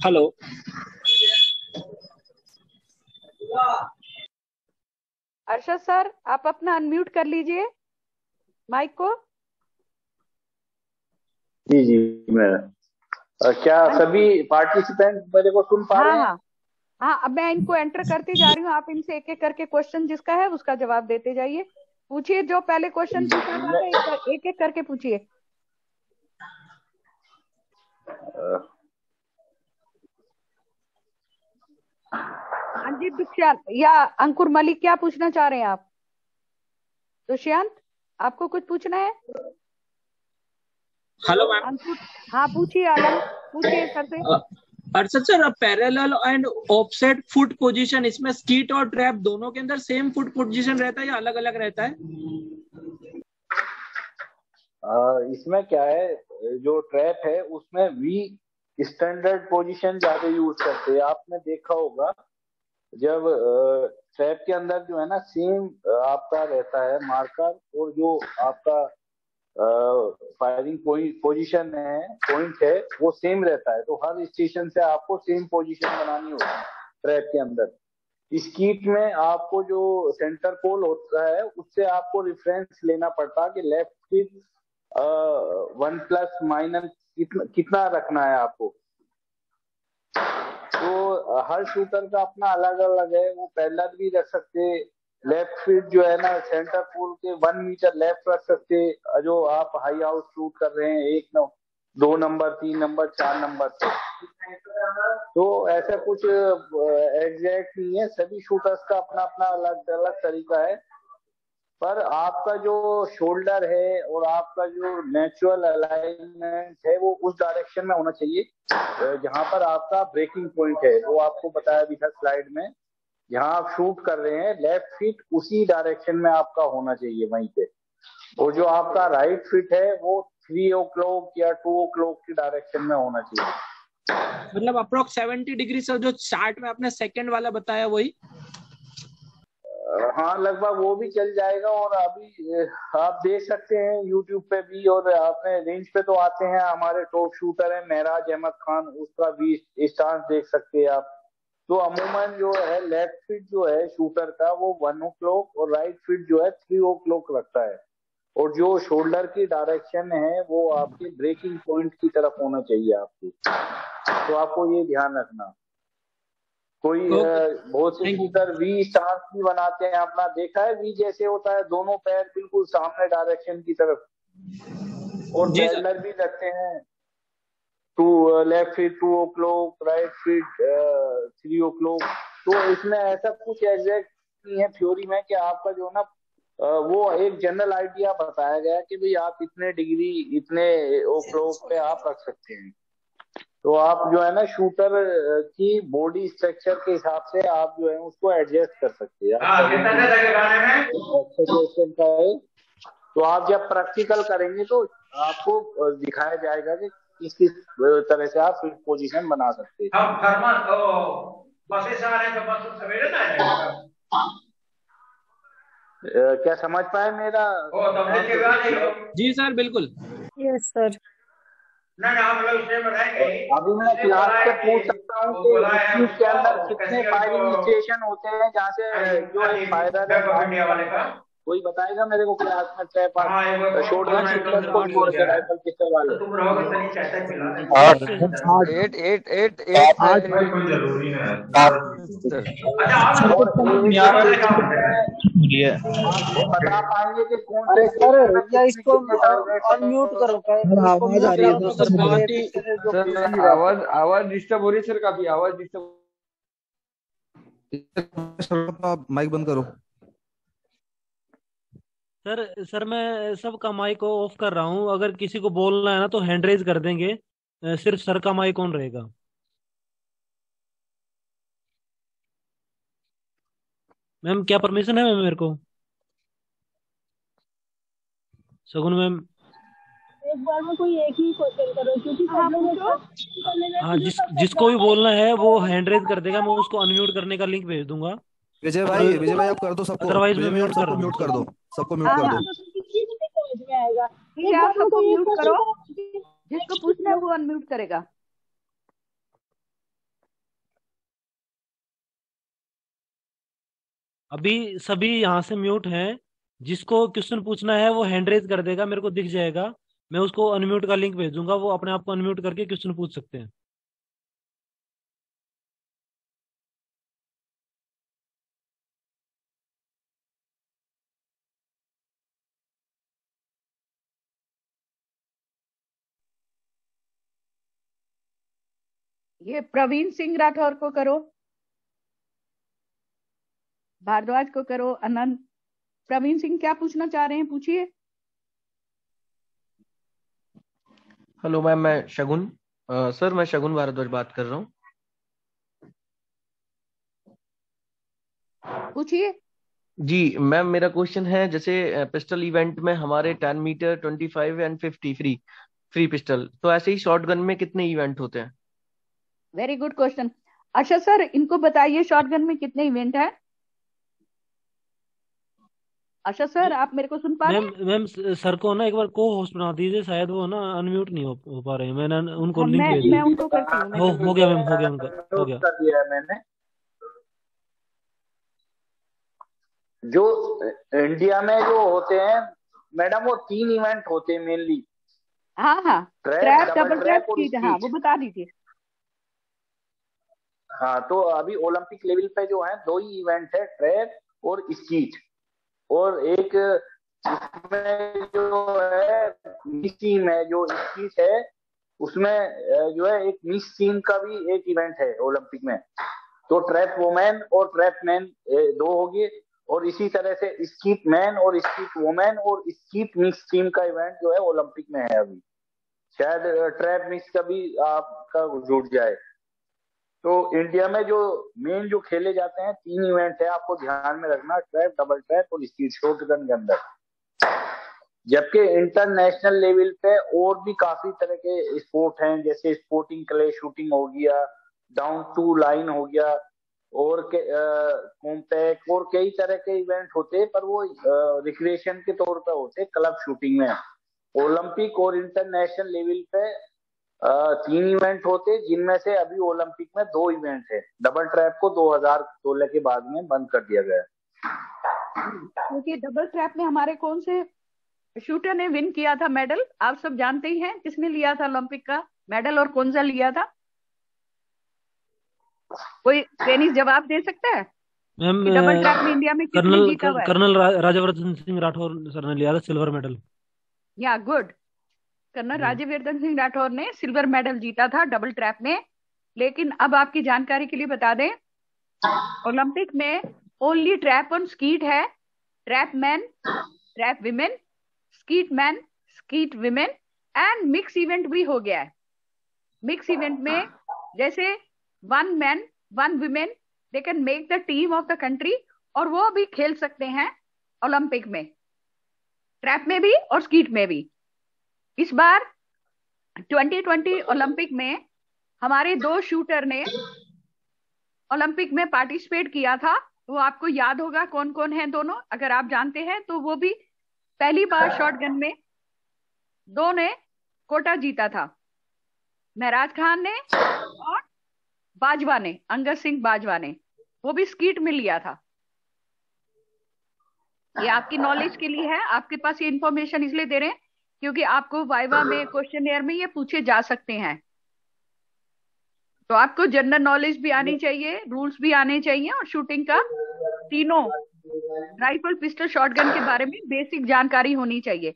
Hello. Arshad sir, आप अपना unmute कर लीजिए माइक को। जी जी मैं क्या सभी पार्टिसिपेंट मेरे को सुन पा रहे हैं? हाँ हाँ, अब मैं इनको एंटर करती जा रही हूँ। आप इनसे एक एक करके क्वेश्चन जिसका है उसका जवाब देते जाइए। पूछिए, जो पहले क्वेश्चन पूछा था एक एक करके पूछिए। अंजित दुष्यंत या अंकुर मलिक, क्या पूछना चाह रहे हैं आप? दुष्यंत, आपको कुछ पूछना है? Hello ma'am. अंकुर, हाँ पूछिए। अलग पूछिए सर से। Arshad sir, parallel and offset foot position, इसमें स्कीट और ट्रैप दोनों के अंदर सेम फुट पोजीशन रहता है या अलग अलग रहता है? इसमें क्या है, जो ट्रैप है उसमें वी स्टैंडर्ड पोजीशन ज्यादा यूज करते हैं। आपने देखा होगा जब ट्रैप के अंदर जो है ना सेम आपका रहता है मार्कर, और जो आपका फायरिंग पोजीशन है, पॉइंट है, वो सेम रहता है। तो हर स्टेशन से आपको सेम पोजीशन बनानी होती है ट्रैप के अंदर। स्कीट में आपको जो सेंटर पोल होता है उससे आपको रेफरेंस लेना पड़ता है कि लेफ्ट की 1 प्लस माइनस कितना रखना है आपको। तो हर शूटर का अपना अलग अलग है। वो पैरेलल भी रख सकते, लेफ्ट फीट जो है ना सेंटर पोल के 1 मीटर लेफ्ट रख सकते। जो आप हाई आउट शूट कर रहे हैं 1 2 नंबर 3 नंबर 4 नंबर से, तो ऐसा कुछ एग्जैक्ट नहीं है। सभी शूटर्स का अपना अपना अलग अलग तरीका है। पर आपका जो शोल्डर है और आपका जो नेचुरल अलाइनमेंट है वो उस डायरेक्शन में होना चाहिए जहां पर आपका ब्रेकिंग पॉइंट है। वो आपको बताया भी था स्लाइड में। जहां आप शूट कर रहे हैं लेफ्ट फीट उसी डायरेक्शन में आपका होना चाहिए वहीं पे। और जो आपका राइट फीट है वो 3 o'clock या 2 o'clock की डायरेक्शन में होना चाहिए। मतलब अप्रोक्स 70 डिग्री से, जो चार्ट में आपने सेकंड वाला बताया वही? हाँ लगभग वो भी चल जाएगा। और अभी आप देख सकते हैं यूट्यूब पे भी, और आपने रेंज पे तो आते हैं हमारे टॉप शूटर है महराज अहमद खान, उसका भी स्टांस देख सकते हैं आप। तो अमूमन जो है लेफ्ट फीट जो है शूटर का वो 1 o'clock और राइट फीट जो है 3 o'clock रखता है। और जो शोल्डर की डायरेक्शन है वो आपके ब्रेकिंग पॉइंट की तरफ होना चाहिए आपकी। तो आपको ये ध्यान रखना। कोई बहुत से शूटर वी स्टांस भी बनाते हैं, अपना देखा है वी जैसे होता है, दोनों पैर बिल्कुल सामने डायरेक्शन की तरफ। और पैरेलल भी रखते हैं, left feet 2 o'clock, right feet 3 o'clock। तो इसमें ऐसा कुछ एग्जैक्ट नहीं है थ्योरी में कि आपका जो ना वो एक जनरल आइडिया बताया गया कि भाई आप इतने डिग्री इतने o'clock पे आप रख सकते हैं। तो आप जो है ना शूटर की बॉडी स्ट्रक्चर के हिसाब से आप जो है उसको एडजस्ट कर सकते हैं। तो आप जब प्रैक्टिकल करेंगे तो आपको दिखाया जाएगा कि किस किस तरह से आप फिट पोजीशन बना सकते हैं। क्या समझ पाए मेरा? जी सर, बिल्कुल। Yes sir. अभी मैं क्लास से पूछ सकता हूँ कि स्कीट के अंदर कितने फायरिंग स्टेशन होते हैं जहाँ से जो एक फायरर है कोई बताएगा मेरे को क्लास में? ट्रैप शोल्डर पिस्टल को छोड़ के राइफल पिस्टल वाले 8 आपको बता पाएंगे कि कौन अरे से सर, स्टेशन या में इसको कितने टारगेट अनम्यूट करो। आवाज आ रही है सर, आवाज डिस्टर्ब हो रही है सर, काफी आवाज डिस्टर्ब। माइक बंद करो सर मैं सबका माइक को ऑफ कर रहा हूँ। अगर किसी को बोलना है ना तो हैंड रेज कर देंगे। सिर्फ सर का माइक ऑन रहेगा। मैम, क्या परमिशन है मैम मेरे को? सगुन मैम। एक बार में कोई एक ही क्वेश्चन करो क्योंकि हाँ, जिसको भी बोलना है वो हैंड रेज कर देगा। मैं उसको अनम्यूट करने का लिंक भेज दूंगा। विजय भाई आप कर दो सबको। अदरवाइज मैं विजय भाई आप म्यूट कर सबको रहा म्यूट कर हूँ। दो, सबको म्यूट कर दो। समझ में आएगा। आप सबको म्यूट करो, जिसको पूछना है वो अनम्यूट करेगा। अभी सभी यहाँ से म्यूट हैं। जिसको क्वेश्चन पूछना है वो हैंड रेज कर देगा, मेरे को दिख जाएगा। मैं उसको अनम्यूट का लिंक भेजूंगा, वो अपने आप को अनम्यूट करके क्वेश्चन पूछ सकते हैं। ये प्रवीण सिंह राठौर को करो, भारद्वाज को करो, अनंत। प्रवीण सिंह क्या पूछना चाह रहे हैं, पूछिए। हेलो मैम, मैं शगुन सर, मैं शगुन भारद्वाज बात कर रहा हूँ। पूछिए। जी मैम, मेरा क्वेश्चन है, जैसे पिस्टल इवेंट में हमारे 10 metre, 25 and 50 free free pistol, तो ऐसे ही शॉटगन में कितने इवेंट होते हैं? Very good question. अच्छा सर, इनको बताइए शॉटगन में कितने इवेंट है। अच्छा सर, आप मेरे को सुन पा रहे मैम हैं? मैम सर को ना एक बार को होस्ट बना दीजिए, शायद वो ना अनम्यूट नहीं हो पा रहे हैं। मैंने उनको हाँ, लिंक भेजा। मैं उनको करती हूँ, मैं हो करती हो हूँ। गया मैम, हो गया उनका, हो गया। कर दिया है मैंने। जो इंडिया में जो होते हैं मैडम, वो 3 इवेंट होते हैं मेनली। हाँ हाँ, trap, trap, double double trap, trap और स्कीट, हाँ वो स्कीट। बता दीजिए। हाँ, तो अभी ओलंपिक लेवल पे जो है 2 ही इवेंट है, ट्रैप और स्कीट। और एक इसमें जो है मिस टीम है, जो स्कीट है उसमें जो है एक मिस टीम का भी एक इवेंट है ओलंपिक में। तो ट्रैप वुमेन और ट्रैप मैन 2 हो गए। और इसी तरह से स्कीट मैन और स्कीट वुमेन और स्कीट मिक्स टीम का इवेंट जो है ओलंपिक में है अभी। शायद ट्रैप मिक्स का भी आपका जुड़ जाए। तो इंडिया में जो मेन जो खेले जाते हैं 3 इवेंट है, आपको ध्यान में रखना, ट्रैप, डबल ट्रैप और स्कीट शॉटगन के अंदर। जबकि इंटरनेशनल लेवल पे और भी काफी तरह के स्पोर्ट हैं, जैसे स्पोर्टिंग क्ले शूटिंग हो गया, डाउन टू लाइन हो गया, और कॉम्पैक्ट और कई तरह के इवेंट होते हैं, पर वो रिक्रिएशन के तौर पे होते हैं क्लब शूटिंग में। ओलंपिक और इंटरनेशनल लेवल पे 3 इवेंट होते, जिनमें से अभी ओलंपिक में 2 इवेंट है। डबल ट्रैप को 2016 के बाद में बंद कर दिया गया। क्योंकि डबल ट्रैप में हमारे कौन से शूटर ने विन किया था मेडल, आप सब जानते ही हैं। किसने लिया था ओलंपिक का मेडल और कौन सा लिया था? कोई टेनिस जवाब दे सकता है मैम कि डबल ट्रैप में इंडिया में किसने कर्नल जीता हुआ है? कर्नल राजवर्धन सिंह राठौर सर ने लिया था सिल्वर मेडल। या गुड, कर्नल राज्यवर्धन सिंह राठौर ने सिल्वर मेडल जीता था डबल ट्रैप में। लेकिन अब आपकी जानकारी के लिए बता दें, ओलंपिक में ओनली ट्रैप और स्कीट है। Trap man, trap women, skeet man, skeet women, and mix event भी हो गया है। मिक्स इवेंट में जैसे 1 man 1 women, they can make the team of the country, और वो भी खेल सकते हैं ओलंपिक में, ट्रैप में भी और स्कीट में भी। इस बार 2020 ओलंपिक में हमारे 2 शूटर ने ओलंपिक में पार्टिसिपेट किया था। वो आपको याद होगा कौन कौन है दोनों, अगर आप जानते हैं तो। वो भी पहली बार शॉटगन में 2 ने कोटा जीता था, महराज खान ने और बाजवा ने, अंगद सिंह बाजवा ने। वो भी स्कीट में लिया था। ये आपकी नॉलेज के लिए है, आपके पास ये इंफॉर्मेशन इसलिए दे रहे हैं क्योंकि आपको वाइवा में, क्वेश्चन में ये पूछे जा सकते हैं। तो आपको जनरल नॉलेज भी आनी चाहिए, रूल्स भी आने चाहिए, और शूटिंग का तीनों राइफल, पिस्टल, शॉटगन के बारे में बेसिक जानकारी होनी चाहिए।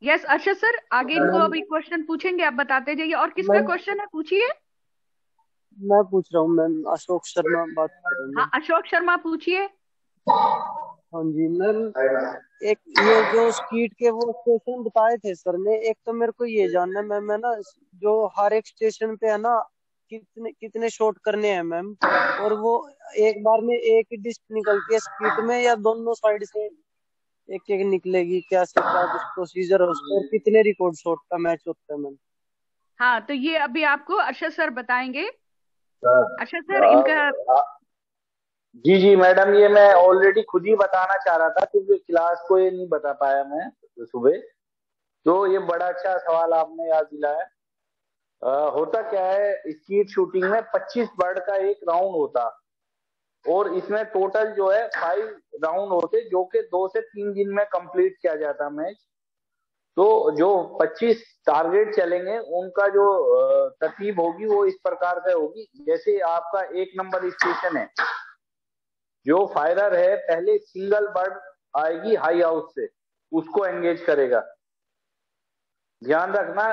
यस अर्षद सर, आगे इनको अभी क्वेश्चन पूछेंगे, आप बताते जाइए। और किसका क्वेश्चन है, पूछिए। मैं पूछ रहा हूँ मैम, अशोक शर्मा बात कर रहा हूँ। हाँ, अशोक शर्मा पूछिए। हाँ जी मैम, एक ये जो स्कीट के वो स्टेशन बताए थे सर ने, एक तो मेरे को ये जानना है मैम, है ना, जो हर एक स्टेशन पे है ना कितने कितने शॉट करने हैं मैम, और वो एक बार में एक ही डिस्क निकलती है स्कीट में, या दोनों साइड से एक एक निकलेगी? क्या से क्या कुछ प्रोसीजर है उसका, और कितने रिकॉर्ड शॉट का मैच होता है मैम? हाँ, तो ये अभी आपको अर्षद सर बताएंगे। अर्षद सर, इनका जी जी मैडम, ये मैं ऑलरेडी खुद ही बताना चाह रहा था, क्योंकि क्लास को ये नहीं बता पाया मैं सुबह। तो ये बड़ा अच्छा सवाल आपने याद दिलाया। होता क्या है, स्कीट शूटिंग में 25 बर्ड का एक राउंड होता। और इसमें टोटल जो है 5 राउंड होते, जो कि 2 से 3 दिन में कंप्लीट किया जाता मैच। तो जो 25 टारगेट चलेंगे उनका जो तरतीब होगी वो इस प्रकार से होगी। जैसे आपका 1 नंबर स्टेशन है, जो फायरर है पहले सिंगल बर्ड आएगी हाई हाउस से, उसको एंगेज करेगा। ध्यान रखना,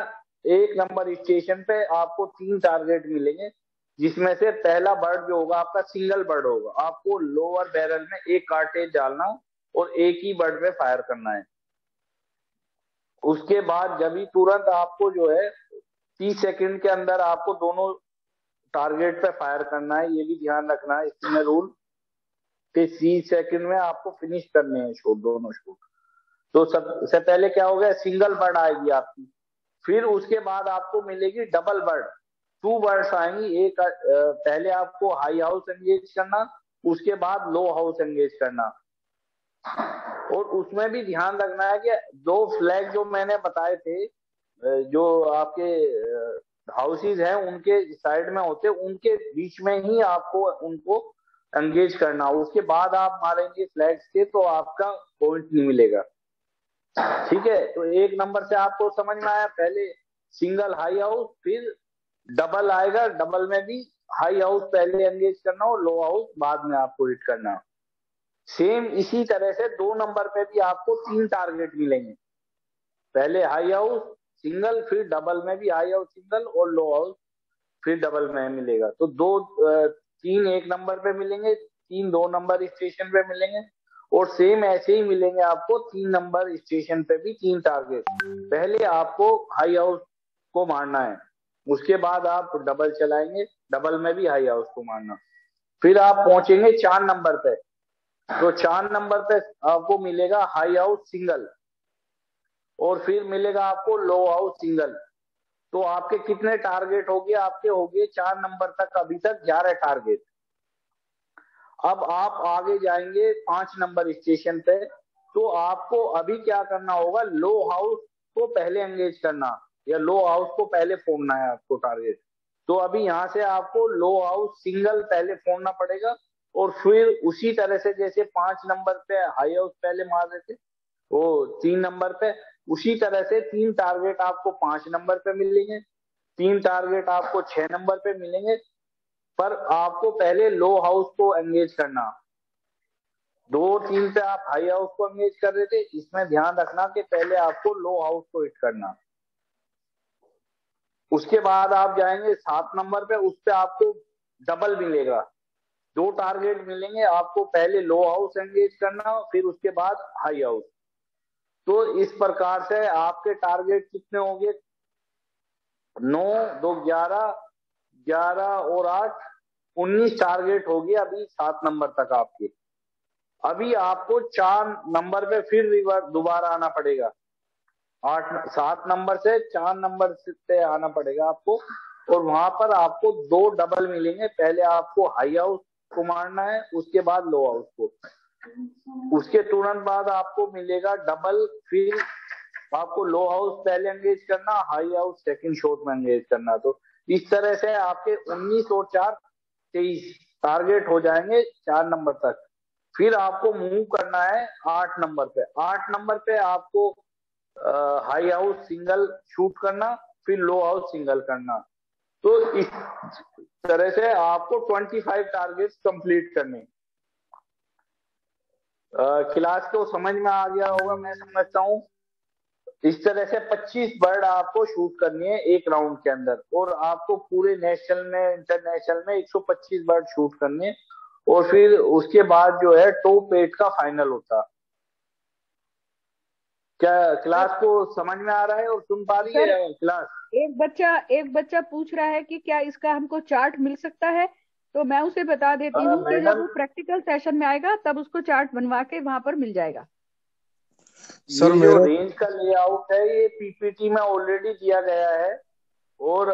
1 नंबर स्टेशन पे आपको 3 टारगेट मिलेंगे, जिसमें से पहला बर्ड जो होगा आपका सिंगल बर्ड होगा। आपको लोअर बैरल में 1 कार्टेज डालना और एक ही बर्ड पे फायर करना है। उसके बाद जब ही तुरंत आपको जो है 30 सेकंड के अंदर आपको दोनों टारगेट पे फायर करना है। ये भी ध्यान रखना है इसमें रूल कि 30 सेकंड में आपको फिनिश करने हैं शॉट, दोनों शॉट। तो सबसे पहले क्या हो गया, सिंगल बर्ड आएगी आपकी, फिर उसके बाद आपको मिलेगी डबल बर्ड, 2 बर्ड्स आएंगी। एक पहले आपको हाई हाउस एंगेज करना, उसके बाद लो हाउस एंगेज करना। और उसमें भी ध्यान रखना है कि 2 फ्लैग जो मैंने बताए थे, जो आपके हाउसेज हैं उनके साइड में होते, उनके बीच में ही आपको उनको एंगेज करना। उसके बाद आप मारेंगे फ्लैग्स के तो आपका पॉइंट नहीं मिलेगा। ठीक है, तो 1 नंबर से आपको समझ में आया, पहले सिंगल हाई हाउस, फिर डबल आएगा, डबल में भी हाई हाउस पहले एंगेज करना और लो हाउस बाद में आपको हिट करना। सेम इसी तरह से 2 नंबर पे भी आपको 3 टारगेट मिलेंगे, पहले हाई हाउस सिंगल, फिर डबल में भी हाई हाउस सिंगल और लो हाउस फिर डबल में मिलेगा। तो 3 1 नंबर पे मिलेंगे, 3 2 नंबर स्टेशन पे मिलेंगे, और सेम ऐसे ही मिलेंगे आपको 3 नंबर स्टेशन पे भी 3 टारगेट। पहले आपको हाई हाउस को मारना है, उसके बाद आप डबल चलाएंगे, डबल में भी हाई हाउस को मारना, फिर आप पहुंचेंगे 4 नंबर पे। तो 4 नंबर पे आपको मिलेगा हाई हाउस सिंगल, और फिर मिलेगा आपको लो हाउस सिंगल। तो आपके कितने टारगेट हो गए, आपके हो गए 4 नंबर तक अभी तक 11 टारगेट। अब आप आगे जाएंगे 5 नंबर स्टेशन पे, तो आपको अभी क्या करना होगा, लो हाउस को पहले एंगेज करना, या लो हाउस को पहले फोड़ना है आपको टारगेट। तो अभी यहाँ से आपको लो हाउस सिंगल पहले फोड़ना पड़ेगा, और फिर उसी तरह से जैसे 5 नंबर पे हाई हाउस पहले मार रहे थे वो 3 नंबर पे, उसी तरह से 3 टारगेट आपको 5 नंबर पे मिलेंगे, 3 टारगेट आपको 6 नंबर पे मिलेंगे। पर आपको पहले लो हाउस को एंगेज करना। 2 3 पे आप हाई हाउस को एंगेज कर रहे थे, इसमें ध्यान रखना कि पहले आपको लो हाउस को हिट करना। उसके बाद आप जाएंगे 7 नंबर पे, उस पे आपको डबल मिलेगा, 2 टारगेट मिलेंगे आपको, पहले लो हाउस एंगेज करना, फिर उसके बाद हाई हाउस। तो इस प्रकार से आपके टारगेट कितने होंगे, 9 2 11 11 और 8 19 टारगेट हो गए अभी 7 नंबर तक आपके। अभी आपको 4 नंबर पे फिर दोबारा आना पड़ेगा, 7 नंबर से 4 नंबर पे आना पड़ेगा आपको, और वहां पर आपको 2 डबल मिलेंगे। पहले आपको हाई हाउस को मारना है, उसके बाद लो हाउस को, उसके तुरंत बाद आपको मिलेगा डबल, फिर आपको लो हाउस पहले एंगेज करना, हाई हाउस सेकंड शॉट में एंगेज करना। तो इस तरह से आपके 19 और 4 23 टारगेट हो जाएंगे 4 नंबर तक। फिर आपको मूव करना है 8 नंबर पे। 8 नंबर पे आपको हाई हाउस सिंगल शूट करना, फिर लो हाउस सिंगल करना। तो इस तरह से आपको 25 टारगेट्स कंप्लीट करने। क्लास को समझ में आ गया होगा मैं समझता हूँ। इस तरह से 25 बर्ड आपको शूट करनी है एक राउंड के अंदर, और आपको पूरे नेशनल में इंटरनेशनल में 125 बर्ड शूट करनी है, और फिर उसके बाद जो है टॉप 8 का फाइनल होता। क्या क्लास को समझ में आ रहा है और सुन पा रही है क्लास? एक बच्चा पूछ रहा है कि क्या इसका हमको चार्ट मिल सकता है, तो मैं उसे बता देती हूँ कि जब वो प्रैक्टिकल सेशन में आएगा तब उसको चार्ट बनवा के वहां पर मिल जाएगा। सर ये जो रेंज का लेआउट है ये पीपीटी में ऑलरेडी दिया गया है, और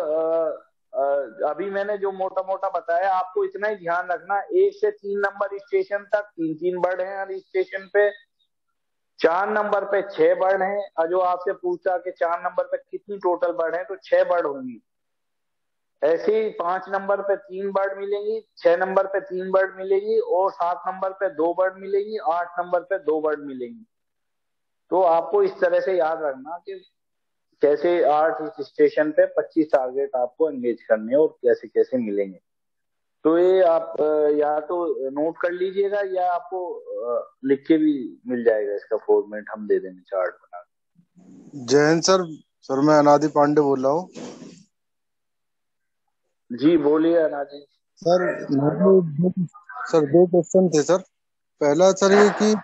अभी मैंने जो मोटा मोटा बताया आपको इतना ही ध्यान रखना, 1 से 3 नंबर स्टेशन तक 3 बर्ड हैं हर स्टेशन पे, 4 नंबर पे 6 बर्ड हैं। जो आपसे पूछा कि 4 नंबर पे कितनी टोटल बर्ड हैं, तो 6 बर्ड होंगी। ऐसे ही 5 नंबर पे 3 बर्ड मिलेंगी, 6 नंबर पे 3 बर्ड मिलेगी और 7 नंबर पे 2 बर्ड मिलेगी, 8 नंबर पे 2 बर्ड मिलेंगी। तो आपको इस तरह से याद रखना कि कैसे 8 स्टेशन पे 25 टारगेट आपको एंगेज करने हैं और कैसे कैसे मिलेंगे। तो ये आप या तो नोट कर लीजिएगा या आपको लिख के भी मिल जाएगा, इसका फॉर्मेट हम दे देंगे चार्ट बना के। जय हिंद सर। सर मैं अनादि पांडे बोल रहा हूँ। जी बोलिए अनादि। सर सर 2 क्वेश्चन थे सर। पहला सर ये कि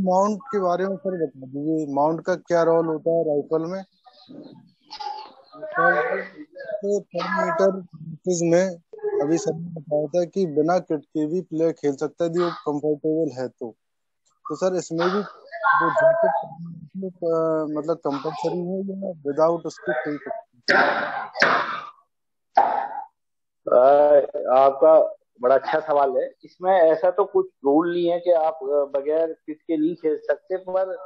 माउंट के बारे में सर बता दीजिए, माउंट का क्या रोल होता है राइफल में। तो 10 मीटर में अभी सर ने बताया था कि बिना किट के भी प्लेयर खेल सकता है यदि वो कंफर्टेबल है तो सर इसमें भी वो जैकेट मतलब कंपलसरी है या विदाउट उसके खेल सकते हैं? आपका बड़ा अच्छा सवाल है। इसमें ऐसा तो कुछ रूल नहीं है कि आप बगैर किट के नहीं खेल सकते, पर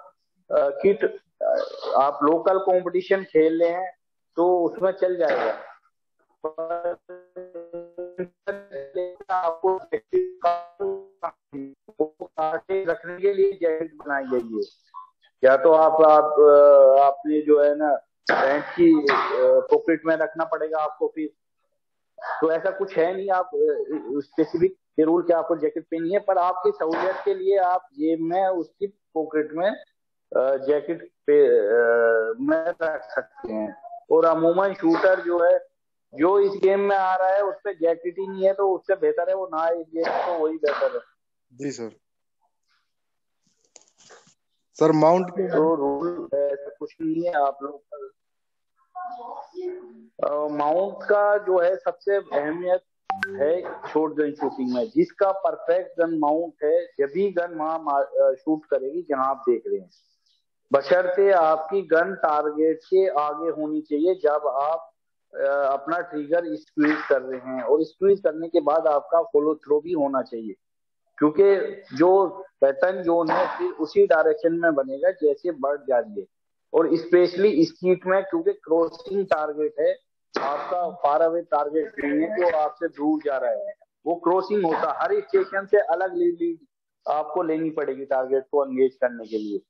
किट आप लोकल कंपटीशन खेल रहे हैं तो उसमें चल जाएगा। आपको रखने के लिए जैकेट बनाई गई है, या तो आपने जो है ना पैंट की पॉकेट में रखना पड़ेगा आपको फिर। तो ऐसा कुछ है नहीं आप स्पेसिफिक ये रूल कि आपको जैकेट पहनी है, पर आपकी सहूलियत के लिए आप जेब में उसकी पॉकेट में जैकेट पे में रख सकते हैं। और अमूमन शूटर जो है जो इस गेम में आ रहा है उस पर जैकेट ही नहीं है तो उससे बेहतर है वो ना इस गेम तो वही बेहतर है। जी सर। सर माउंट के तो रूल ऐसा कुछ नहीं है। आप लोग माउंट का जो है सबसे अहमियत है शॉर्ट गन शूटिंग में। जिसका परफेक्ट गन माउंट है जब भी गन वहां शूट करेगी जहां आप देख रहे हैं, बशर्ते आपकी गन टारगेट के आगे होनी चाहिए जब आप अपना ट्रिगर स्क्वीज कर रहे हैं, और स्क्वीज करने के बाद आपका फॉलो थ्रो भी होना चाहिए, क्योंकि जो पैटर्न जोन है फिर उसी डायरेक्शन में बनेगा जैसे बर्ड जा रही है। और स्पेशली स्कीट में क्योंकि क्रॉसिंग टारगेट है, आपका फार अवे टारगेट नहीं है जो आपसे दूर जा रहा है, वो क्रॉसिंग होता। हर स्टेशन से अलग लीड आपको लेनी पड़ेगी टारगेट को एंगेज करने के लिए।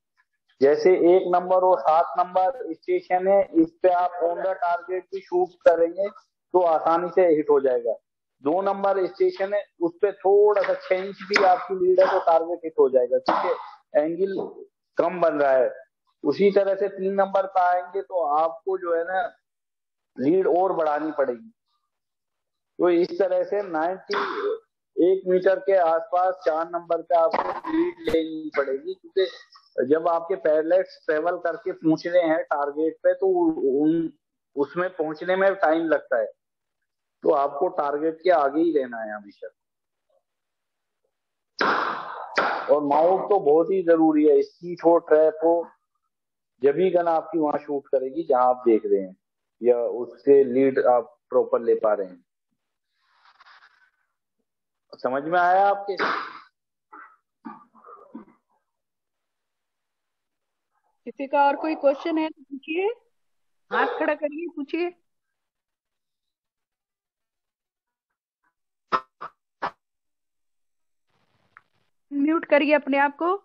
जैसे 1 नंबर और 7 नंबर स्टेशन है, इस पे आप ऑन द टारगेट भी शूट करेंगे तो आसानी से हिट हो जाएगा। 2 नंबर स्टेशन है, उस पे थोड़ा सा 6 इंच भी आपकी लीड है तो टारगेट हिट हो जाएगा क्योंकि एंगल कम बन रहा है। उसी तरह से 3 नंबर पे आएंगे तो आपको जो है ना लीड और बढ़ानी पड़ेगी। तो इस तरह से 91 मीटर के आसपास 4 नंबर पे आपको लीड लेनी पड़ेगी, क्योंकि जब आपके पैरेलल्स ट्रेवल करके पहुंच रहे हैं टारगेट पे तो उसमें पहुंचने में टाइम लगता है, तो आपको टारगेट के आगे ही रहना है हमेशा। और माउंट तो बहुत ही जरूरी है, स्कीट हो ट्रैप हो, जब भी गन आपकी वहां शूट करेगी जहां आप देख रहे हैं या उससे लीड आप प्रॉपर ले पा रहे हैं। समझ में आया आपके? किसी का और कोई क्वेश्चन है तो पूछिए, हाथ खड़ा करिए, पूछिए। म्यूट करिए अपने आप को।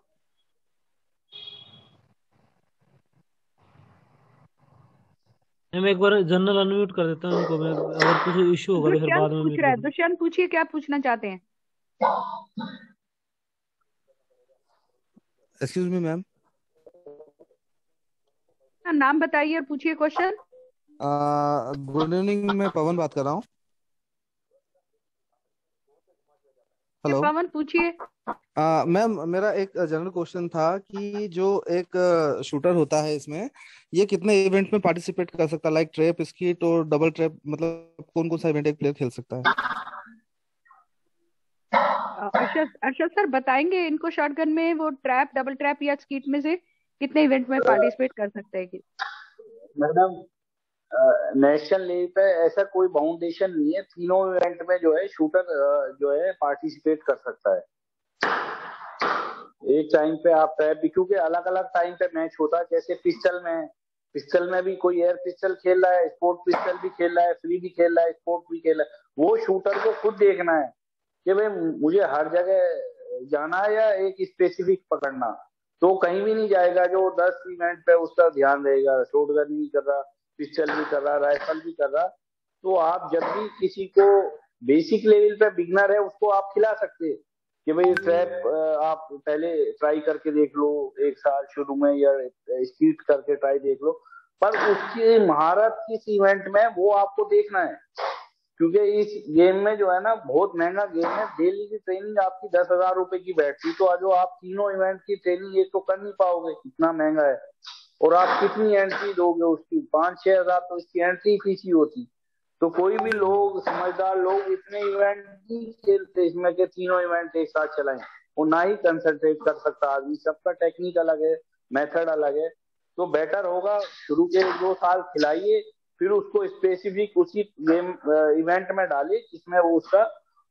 मैं एक बार जनरल अनम्यूट कर देता हूँ उनको। मैं अगर कुछ इश्यू होगा तो फिर बाद में पूछ रहा है दुष्यंत, पूछिए क्या पूछना चाहते हैं। Excuse me ma'am. नाम बताइए और पूछिए क्वेश्चन। गुड इवनिंग, मैं पवन बात कर रहा हूँ। हेलो पवन, पूछिए। मैम, मेरा एक जनरल क्वेश्चन था कि जो एक शूटर होता है इसमें ये कितने इवेंट में पार्टिसिपेट कर सकता है, लाइक ट्रैप, स्कीट और डबल ट्रैप, मतलब कौन कौन सा इवेंट एक प्लेयर खेल सकता है? अर्शद सर बताएंगे इनको शॉटगन में वो ट्रैप, डबल ट्रैप या स्कीट में से कितने इवेंट में पार्टिसिपेट कर सकते हैं कि? मैडम नेशनल लेवल पे ऐसा कोई बाउंडेशन नहीं है, तीनों इवेंट में जो है शूटर जो है पार्टिसिपेट कर सकता है। एक टाइम पे आप ट्रैप भी, क्योंकि अलग अलग टाइम पे मैच होता है, जैसे पिस्टल में पिस्टल में भी कोई एयर पिस्टल खेल रहा है, स्पोर्ट पिस्टल भी खेल रहा है, फ्री भी खेल रहा है, स्पोर्ट भी खेल रहा है। वो शूटर को खुद देखना है कि भाई मुझे हर जगह जाना है या एक स्पेसिफिक पकड़ना। तो कहीं भी नहीं जाएगा जो 10 इवेंट पे उसका ध्यान रहेगा, शॉटगन भी कर रहा, पिस्टल भी कर रहा, राइफल भी कर रहा। तो आप जब भी किसी को बेसिक लेवल पे बिगनर है उसको आप खिला सकते हैं कि भाई ट्रैप आप पहले ट्राई करके देख लो, एक साल शुरू में, या स्कीट करके ट्राई देख लो। पर उसकी महारत किस इवेंट में वो आपको देखना है, क्योंकि इस गेम में जो है ना बहुत महंगा गेम है। डेली की ट्रेनिंग आपकी 10,000 रुपए की बैठती, तो जो आप तीनों इवेंट की ट्रेनिंग एक तो कर नहीं पाओगे, इतना महंगा है। और आप कितनी एंट्री दोगे उसकी, 5-6 हजार तो इसकी एंट्री फीस ही होती। तो कोई भी लोग, समझदार लोग, इतने इवेंट नहीं खेलते इसमें के तीनों इवेंट एक साथ चलाएं। वो ना ही कंसंट्रेट कर सकता आदमी, सबका टेक्निक अलग है, मेथड अलग है। तो बेटर होगा शुरू के 1-2 साल खिलाइए, फिर उसको स्पेसिफिक उसी गेम इवेंट में डाले जिसमें वो उसका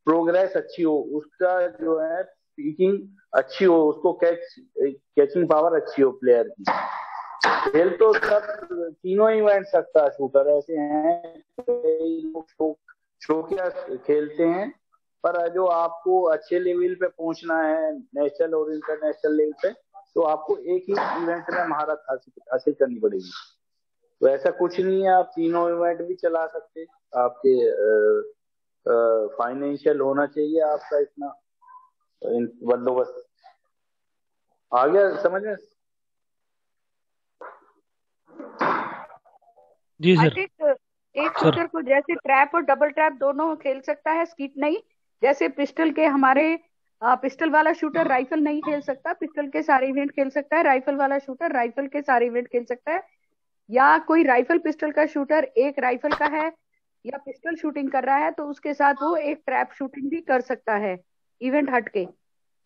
प्रोग्रेस अच्छी हो, उसका जो है स्पीकिंग अच्छी हो, उसको कैचिंग पावर अच्छी हो प्लेयर की। खेल तो सब तीनों इवेंट सकता है शूटर, ऐसे हैं शौकिया खेलते हैं। पर जो आपको अच्छे लेवल पे पहुंचना है, नेशनल और इंटरनेशनल लेवल पे, तो आपको एक ही इवेंट में महारत हासिल करनी पड़ेगी। तो ऐसा कुछ नहीं है, आप तीनों इवेंट भी चला सकते। आपके फाइनेंशियल होना चाहिए आपका इतना बंदोबस्त। आ गया समझ में? जी आई सर। थिंक एक शूटर को जैसे ट्रैप और डबल ट्रैप दोनों खेल सकता है, स्कीट नहीं। जैसे पिस्टल के हमारे पिस्टल वाला शूटर राइफल नहीं खेल सकता, पिस्टल के सारे इवेंट खेल सकता है। राइफल वाला शूटर राइफल के सारे इवेंट खेल सकता है। या कोई राइफल पिस्टल का शूटर एक राइफल का है या पिस्टल शूटिंग कर रहा है तो उसके साथ वो एक ट्रैप शूटिंग भी कर सकता है इवेंट हट के।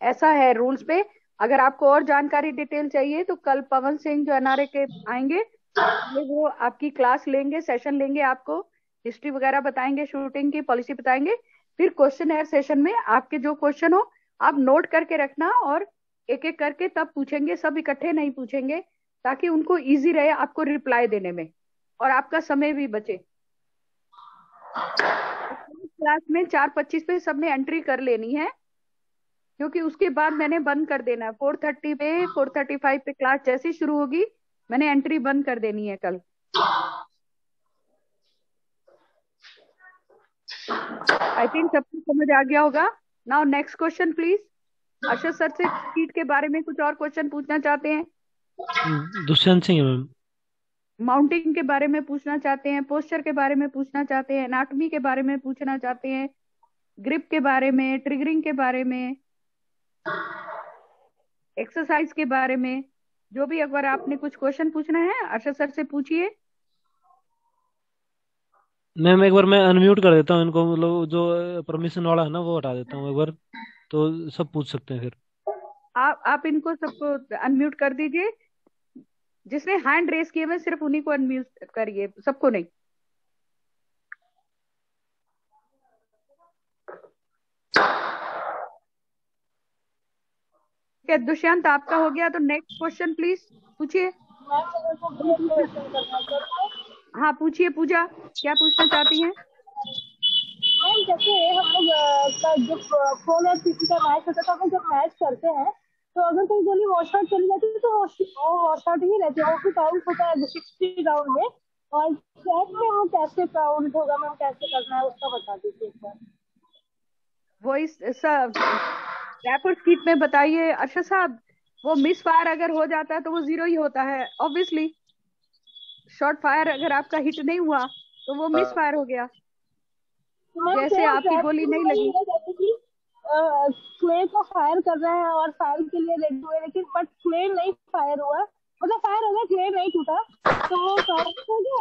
ऐसा है रूल्स पे। अगर आपको और जानकारी डिटेल चाहिए तो कल पवन सिंह जो एनआरए के आएंगे, वो आपकी क्लास लेंगे, सेशन लेंगे, आपको हिस्ट्री वगैरह बताएंगे, शूटिंग की पॉलिसी बताएंगे। फिर क्वेश्चन एयर सेशन में आपके जो क्वेश्चन हो आप नोट करके रखना और एक एक करके तब पूछेंगे, सब इकट्ठे नहीं पूछेंगे, ताकि उनको इजी रहे आपको रिप्लाई देने में और आपका समय भी बचे। क्लास में 4:25 पे सबने एंट्री कर लेनी है, क्योंकि उसके बाद मैंने बंद कर देना है। 4:30 पे 4:35 पे क्लास जैसे ही शुरू होगी मैंने एंट्री बंद कर देनी है कल। आई थिंक सबको समझ आ गया होगा। Now next question please. Arshad sir से स्पीड के बारे में कुछ और क्वेश्चन पूछना चाहते हैं? दुष्यंत सिंह मैम। माउंटिंग के बारे में पूछना चाहते हैं, पोस्चर के बारे में पूछना चाहते हैं, एनाटॉमी के बारे में पूछना चाहते हैं, ग्रिप के बारे में, ट्रिगरिंग के बारे में, एक्सरसाइज के बारे में, जो भी अगर आपने कुछ क्वेश्चन पूछना है अरशद सर से पूछिए। मैम एक बार मैं अनम्यूट कर देता हूँ इनको, मतलब जो परमिशन वाला है ना वो हटा देता हूँ एक बार, तो सब पूछ सकते हैं फिर। आप इनको सबको अनम्यूट कर दीजिए। जिसने हैंड रेस किए हुए सिर्फ उन्हीं को अनम्यूट करिए, सबको नहीं। क्या दुष्यंत आपका हो गया? तो नेक्स्ट क्वेश्चन प्लीज पूछिए। हाँ पूछिए पूजा, क्या पूछना चाहती हैं? मैम जैसे हम लोग का जब फोन और पीसी का मैच होता है तो हम जब मैच करते हैं तो अगर कोई गोली वॉश आउट चली जाती है तो वो वॉश आउट ही रहती है, वो भी काउंट होता है 60 राउंड में। और ट्रैप में वो कैसे काउंट होगा मैम, कैसे करना है उसका बता दीजिए एक बार। वो इस ट्रैप और स्कीट में बताइए अरशद साहब। वो मिस फायर अगर हो जाता है तो वो 0 ही होता है ऑब्वियसली। शॉर्ट फायर अगर आपका हिट नहीं हुआ तो वो मिस फायर हो गया, जैसे आपकी गोली नहीं लगी। जैसे कि फ्लेयर को फायर कर रहा है और फायर के लिए रेडी हुए, लेकिन बट फ्लेयर नहीं फायर हुआ, मतलब फायर हो गया, फ्लेयर नहीं टूटा, तो वो काउंट हो गया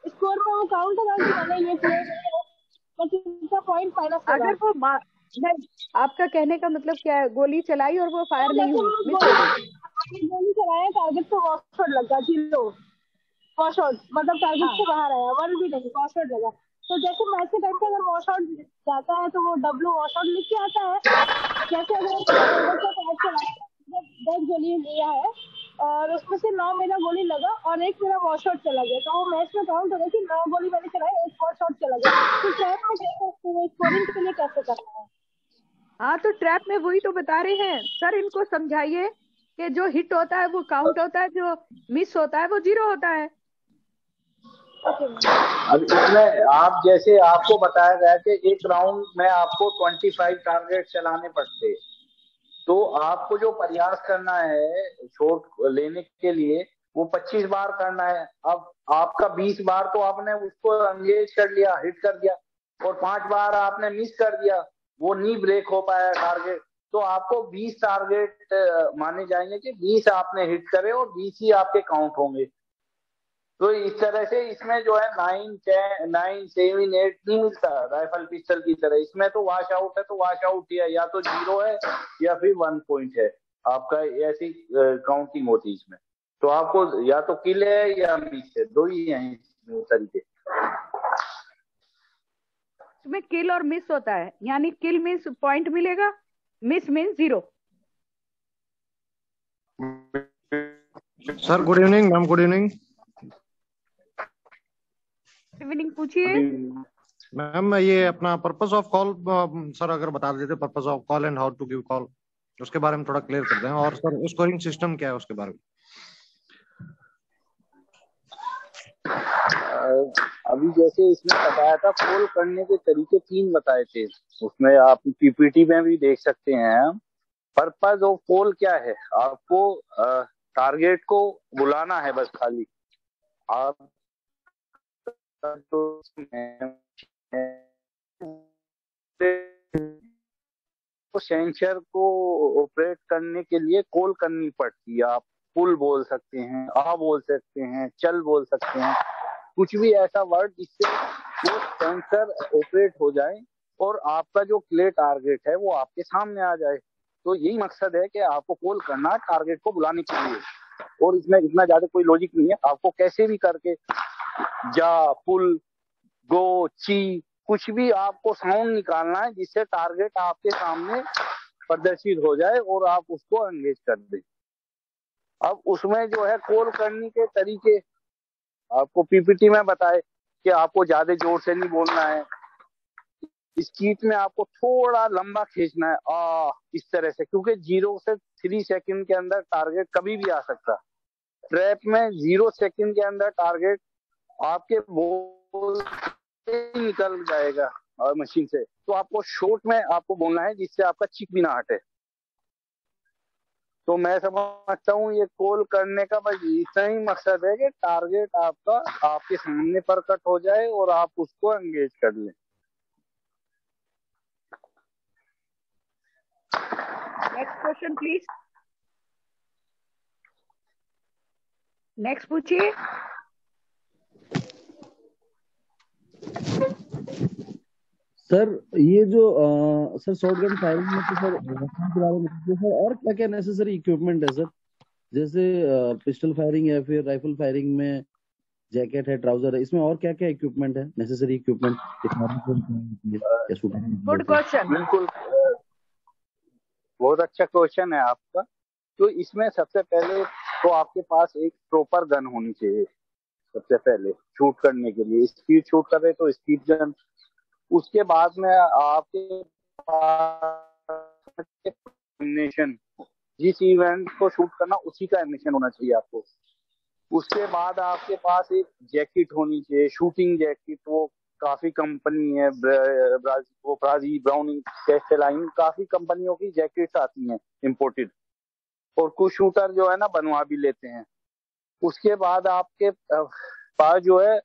स्कोर में, वो काउंट होगा कि मैंने ये फ्लेयर नहीं है, मतलब इसका पॉइंट माइनस होगा। अगर वो नहीं, आपका कहने का मतलब क्या है? गोली चलाई और वो फायर नहीं हुई, मिस हो गई। गोली चलाया, टारगेट पे वॉश शॉट लगा, 0 वॉश आउट, मतलब टारगेट से बाहर आया, 1 भी नहीं, वॉश आउट लगा। तो जैसे मैच के टाइम पे अगर वॉश आउट जाता है तो वो W वॉश आउट लिख के आता है। जैसे अगर 10 गोली लिया है और उसमें से 9 मेरा गोली लगा और एक मेरा वॉश आउट चला गया, तो वो मैच में काउंट हो गया कि 9 गोली मैंने चलाई, एक वॉश आउट चला गया। तो ट्रैप में कैसे स्कोरिंग के लिए कैसे करना है? हाँ, तो ट्रैप में वही तो बता रहे हैं सर, इनको समझाइए कि जो हिट होता है वो काउंट होता है, जो मिस होता है वो 0 होता है। अब इसमें आप जैसे आपको बताया गया कि एक राउंड में आपको 25 टारगेट चलाने पड़ते, तो आपको जो प्रयास करना है शॉट लेने के लिए वो 25 बार करना है। अब आपका 20 बार तो आपने उसको एंगेज कर लिया, हिट कर दिया, और 5 बार आपने मिस कर दिया, वो नहीं ब्रेक हो पाया टारगेट, तो आपको 20 टारगेट माने जाएंगे कि 20 आपने हिट करे और 20 ही आपके काउंट होंगे। तो इस तरह से इसमें जो है 9, 10, 9, 7, 8 नहीं मिलता राइफल पिस्टल की तरह। इसमें तो वॉश आउट है तो वॉश आउट ही है, या तो 0 है या फिर 1 पॉइंट है आपका, ऐसी काउंटिंग होती है इसमें। तो आपको या तो किल है या मिस है, दो ही हैं इसमें तरीके। इसमें किल और मिस होता है, यानी किल मीन्स पॉइंट मिलेगा, miss means 0। Sir good evening ma'am, good evening. Evening पूछिए मैम। ये अपना पर्पस ऑफ कॉल सर अगर बता देते, purpose of call and how to give call, उसके बारे में थोड़ा क्लियर कर दें। और सर स्कोरिंग सिस्टम क्या है उसके बारे में। अभी जैसे इसमें बताया था, कॉल करने के तरीके 3 बताए थे, उसमें आप पीपीटी में भी देख सकते हैं। पर्पस ऑफ कॉल क्या है, आपको टारगेट को बुलाना है बस खाली। आप तो सेंसर को ऑपरेट करने के लिए कॉल करनी पड़ती है। आप पुल बोल सकते हैं, आ बोल सकते हैं, चल बोल सकते हैं, कुछ भी ऐसा वर्ड जिससे वो सेंसर ऑपरेट हो जाए और आपका जो क्लियर टारगेट है वो आपके सामने आ जाए। तो यही मकसद है कि आपको कॉल करना है टारगेट को बुलाने के लिए, और इसमें इतना ज्यादा कोई लॉजिक नहीं है। आपको कैसे भी करके जा, पुल, गो, ची, कुछ भी आपको साउंड निकालना है जिससे टारगेट आपके सामने प्रदर्शित हो जाए और आप उसको एंगेज कर दें। अब उसमें जो है कॉल करने के तरीके आपको पीपीटी में बताए कि आपको ज्यादा जोर से नहीं बोलना है, इस गीत में आपको थोड़ा लंबा खींचना है इस तरह से, क्योंकि 0 से 3 सेकंड के अंदर टारगेट कभी भी आ सकता। ट्रैप में 0 सेकंड के अंदर टारगेट आपके बोल से निकल जाएगा और मशीन से। तो आपको शॉर्ट में आपको बोलना है जिससे आपका चिक भी ना हटे। तो मैं समझता हूँ ये कॉल करने का बस इतना ही मकसद है कि टारगेट आपका आपके सामने प्रकट हो जाए और आप उसको एंगेज कर लें। Next question please. नेक्स्ट पूछिए। सर ये जो सर शॉर्ट गन फायरिंग में तो सर weapon के बारे में बताइए सर, और क्या क्या नेसेसरी इक्विपमेंट है सर, जैसे पिस्टल फायरिंग या फिर राइफल फायरिंग में जैकेट है, ट्राउजर है, इसमें और क्या क्या इक्विपमेंट है, नेसेसरी इक्विपमेंट या शूटर। Good question. बिल्कुल, बहुत अच्छा क्वेश्चन है आपका। तो इसमें सबसे पहले तो आपके पास एक प्रॉपर गन होनी चाहिए। सबसे पहले शूट करने के लिए, स्पीड शूट कर रहे तो स्पीड गन। उसके बाद में आपके पास एमिनेशन, जिस इवेंट को शूट करना उसी का एमिनेशन होना चाहिए आपको। उसके बाद आपके पास एक जैकेट होनी चाहिए, शूटिंग जैकेट। वो काफी कंपनी है, ब्राजी, ब्राउनिंग, कैस्टेलाइन, काफी कंपनियों की जैकेट्स आती हैं इंपोर्टेड, और कुछ शूटर जो है ना बनवा भी लेते हैं। उसके बाद आपके पास जो है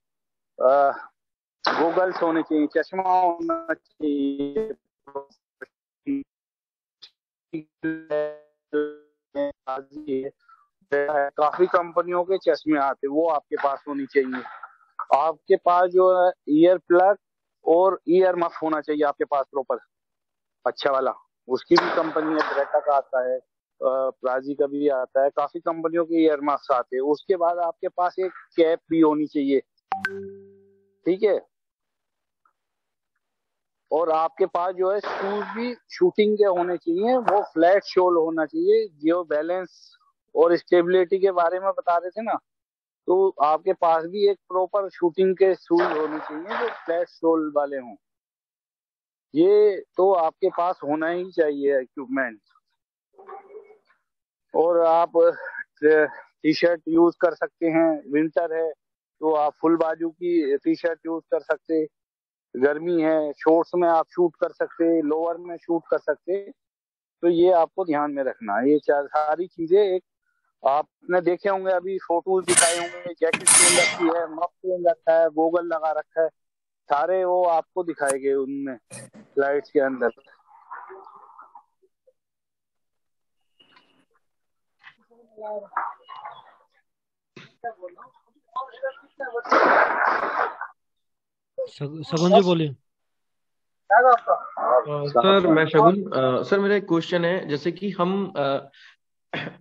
गोगल्स होने चाहिए, चश्मा होना चाहिए, काफी कंपनियों के चश्मे आते, वो आपके पास होनी चाहिए। आपके पास जो है ईयर प्लग और ईयर मफ होना चाहिए आपके पास प्रॉपर अच्छा वाला। उसकी भी कंपनी है, ब्रेटा का आता है, प्राजी का भी आता है, काफी कंपनियों के ईयर मफ्स आते हैं। उसके बाद आपके पास एक कैप भी होनी चाहिए, ठीक है। और आपके पास जो है शूज भी शूटिंग के होने चाहिए, वो फ्लैट शोल होना चाहिए, जो बैलेंस और स्टेबिलिटी के बारे में बता रहे थे ना, तो आपके पास भी एक प्रॉपर शूटिंग के शूज होने चाहिए जो फ्लैट सोल वाले हों। ये तो आपके पास होना ही चाहिए इक्विपमेंट। और आप टी शर्ट यूज कर सकते हैं, विंटर है तो आप फुल बाजू की टी शर्ट यूज कर सकते, गर्मी है शॉर्ट्स में आप शूट कर सकते, लोअर में शूट कर सकते। तो ये आपको ध्यान में रखना है। ये सारी चीजें एक आपने देखे होंगे, अभी फोटोज दिखाए होंगे, जैकेट पहन रखी है, मफ पहन रखा है, गोगल लगा रखा है, सारे वो आपको दिखाए गए उनमें स्लाइड्स के अंदर। सगुन जी बोलिए। सर मैं शगुन। सर मेरा एक क्वेश्चन है, जैसे कि हम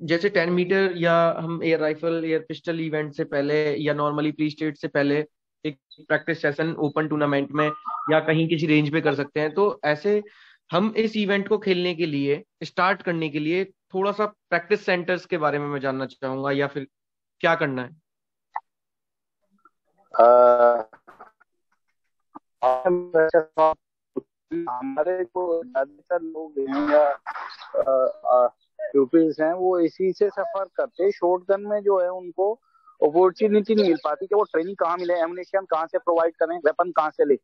जैसे 10 मीटर या हम air rifle air pistol event से पहले या नॉर्मली प्री स्टेट से पहले एक प्रैक्टिस सेशन ओपन टूर्नामेंट में या कहीं किसी रेंज पे कर सकते हैं, तो ऐसे हम इस इवेंट को खेलने के लिए स्टार्ट करने के लिए थोड़ा सा प्रैक्टिस सेंटर्स के बारे में मैं जानना चाहूंगा, या फिर क्या करना है? हमारे जो ज्यादातर लोग हैं या यूपीज हैं वो इसी से सफर करते हैं। शॉटगन में जो है उनको अपॉर्चुनिटी नहीं मिल पाती कि वो ट्रेनिंग कहाँ मिले, एमुनेशन कहाँ से प्रोवाइड करें, वेपन कहाँ से ले।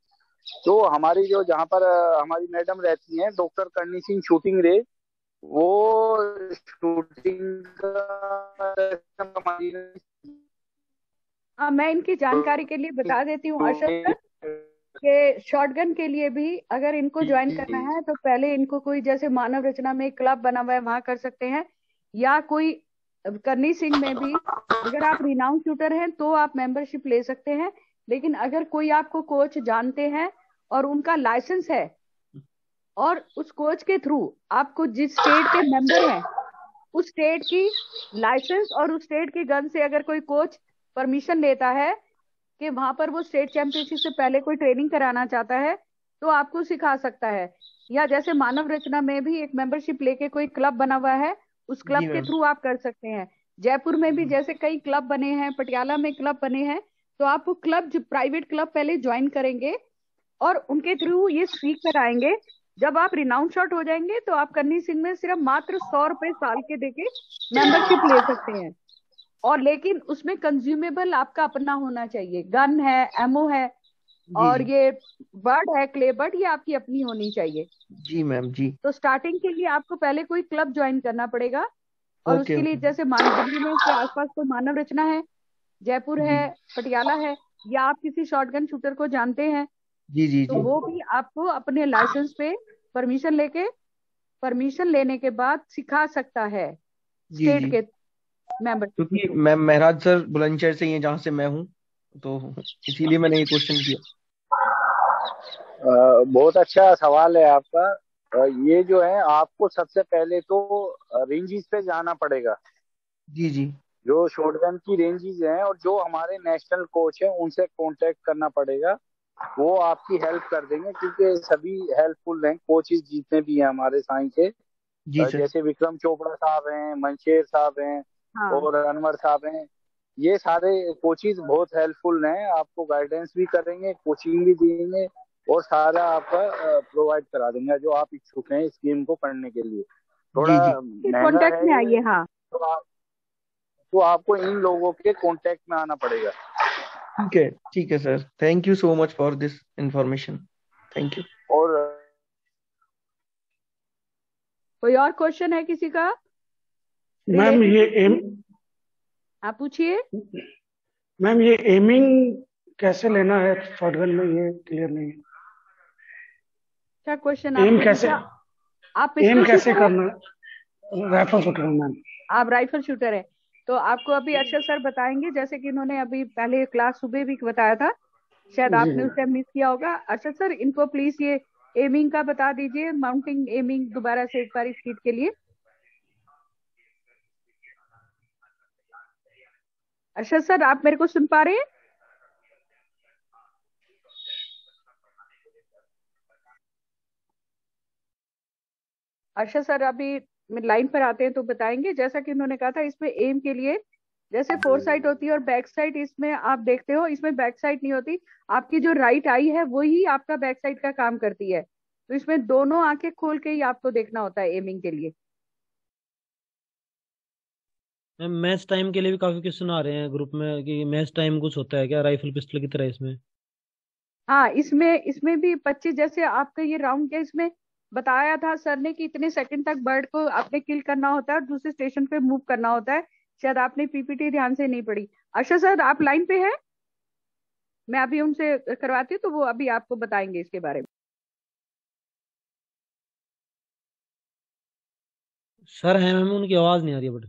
तो हमारी जो जहाँ पर हमारी मैडम रहती हैं डॉक्टर करनी सिंह शूटिंग रे, वो शूटिंग मैं इनकी जानकारी के लिए बता देती हूँ अर्शद सर कि शॉटगन के लिए भी अगर इनको ज्वाइन करना है तो पहले इनको कोई जैसे मानव रचना में एक क्लब बना हुआ है वहां कर सकते हैं, या कोई करनी सिंह में भी अगर आप रिनाउंड शूटर हैं तो आप मेंबरशिप ले सकते हैं। लेकिन अगर कोई आपको कोच जानते हैं और उनका लाइसेंस है और उस कोच के थ्रू आपको जिस स्टेट के मेंबर हैं उस स्टेट की लाइसेंस और उस स्टेट की गन से अगर कोई कोच परमिशन लेता है कि वहां पर वो स्टेट चैंपियनशिप से पहले कोई ट्रेनिंग कराना चाहता है तो आपको सिखा सकता है। या जैसे मानव रचना में भी एक मेंबरशिप लेके कोई क्लब बना हुआ है उस क्लब के थ्रू आप कर सकते हैं। जयपुर में भी जैसे कई क्लब बने हैं, पटियाला में क्लब बने हैं, तो आप वो क्लब जो प्राइवेट क्लब पहले ज्वाइन करेंगे और उनके थ्रू ये सीख कर आएंगे। जब आप रिनाउंड शॉट हो जाएंगे तो आप करनी सिंह में सिर्फ मात्र 100 रुपए साल के देके मेंबरशिप ले सकते हैं। और लेकिन उसमें कंज्यूमेबल आपका अपना होना चाहिए, गन है, एमओ है और ये बर्ड है, क्ले बर्ड, ये आपकी अपनी होनी चाहिए। जी मैम जी। तो स्टार्टिंग के लिए आपको पहले कोई क्लब ज्वाइन करना पड़ेगा और उसके लिए जैसे दिल्ली में उसके आसपास कोई मानव रचना है, जयपुर है, पटियाला है, या आप किसी शॉटगन शूटर को जानते हैं जी तो वो भी आपको अपने लाइसेंस पे परमिशन लेने के बाद सिखा सकता है स्टेट के मेंबर। क्योंकि मैं महराज सर बुलंदशहर से ही है जहाँ से मैं हूँ, तो इसीलिए मैंने ये क्वेश्चन किया। बहुत अच्छा सवाल है आपका। ये जो है आपको सबसे पहले तो रेंजेस पे जाना पड़ेगा। जी जो शॉटगन की रेंजेस हैं और जो हमारे नेशनल कोच हैं उनसे कांटेक्ट करना पड़ेगा, वो आपकी हेल्प कर देंगे क्योंकि सभी हेल्पफुल हैं कोचेस जितने भी हैं हमारे साई के। जैसे विक्रम चोपड़ा साहब हैं, मनशेर साहब हैं और अनवर साहब हैं, ये सारे कोचेस बहुत हेल्पफुल हैं, आपको गाइडेंस भी करेंगे, कोचिंग भी देंगे और सारा आपका प्रोवाइड करा देंगे जो आप इच्छुक हैं इस गेम को पढ़ने के लिए। थोड़ा महंगा है में आइए। हाँ तो आपको इन लोगों के कांटेक्ट में आना पड़ेगा। ठीक है sir, thank you so much for this information, thank you. और कोई और क्वेश्चन है किसी का? मैम ये आप पूछिए। मैम ये एमिंग कैसे लेना है शॉटगन में, ये क्लियर नहीं है। क्या क्वेश्चन? एम कैसे करना राइफल शूटर मैम? आप राइफल शूटर है तो आपको अभी अर्शद सर बताएंगे, जैसे कि इन्होंने अभी पहले क्लास सुबह भी बताया था, शायद आपने उस टाइम मिस किया होगा। अर्शद सर इनको प्लीज ये एमिंग का बता दीजिए, माउंटिंग एमिंग दोबारा से एक बार इस कीट के लिए। अर्शद सर आप मेरे को सुन पा रहे हैं? अर्शद सर अभी लाइन पर आते हैं तो बताएंगे। जैसा कि उन्होंने कहा था, इसमें एम के लिए जैसे फोर साइड होती है और बैक साइड, इसमें आप देखते हो इसमें बैक साइड नहीं होती, आपकी जो राइट आई है वही आपका बैक साइड का काम करती है। तो इसमें दोनों आंखें खोल के ही आपको देखना होता है एमिंग के लिए। मैम मैच टाइम के लिए भी काफी क्वेश्चन आ रहे हैं ग्रुप में कि मैच टाइम कुछ होता है क्या राइफल पिस्टल की तरह इसमें? हाँ, इसमें भी 25, जैसे आपका ये राउंड के इसमें बताया था सर ने कि इतने सेकंड तक बर्ड को आपने किल करना होता है और दूसरे स्टेशन पे मूव करना होता है। शायद आपने पीपीटी ध्यान से नहीं पढ़ी। अच्छा सर, आप लाइन पे हैं, मैं अभी उनसे करवाती हूँ तो वो अभी आपको बताएंगे इसके बारे में। सर है मैम, उनकी आवाज नहीं आ रही है बट।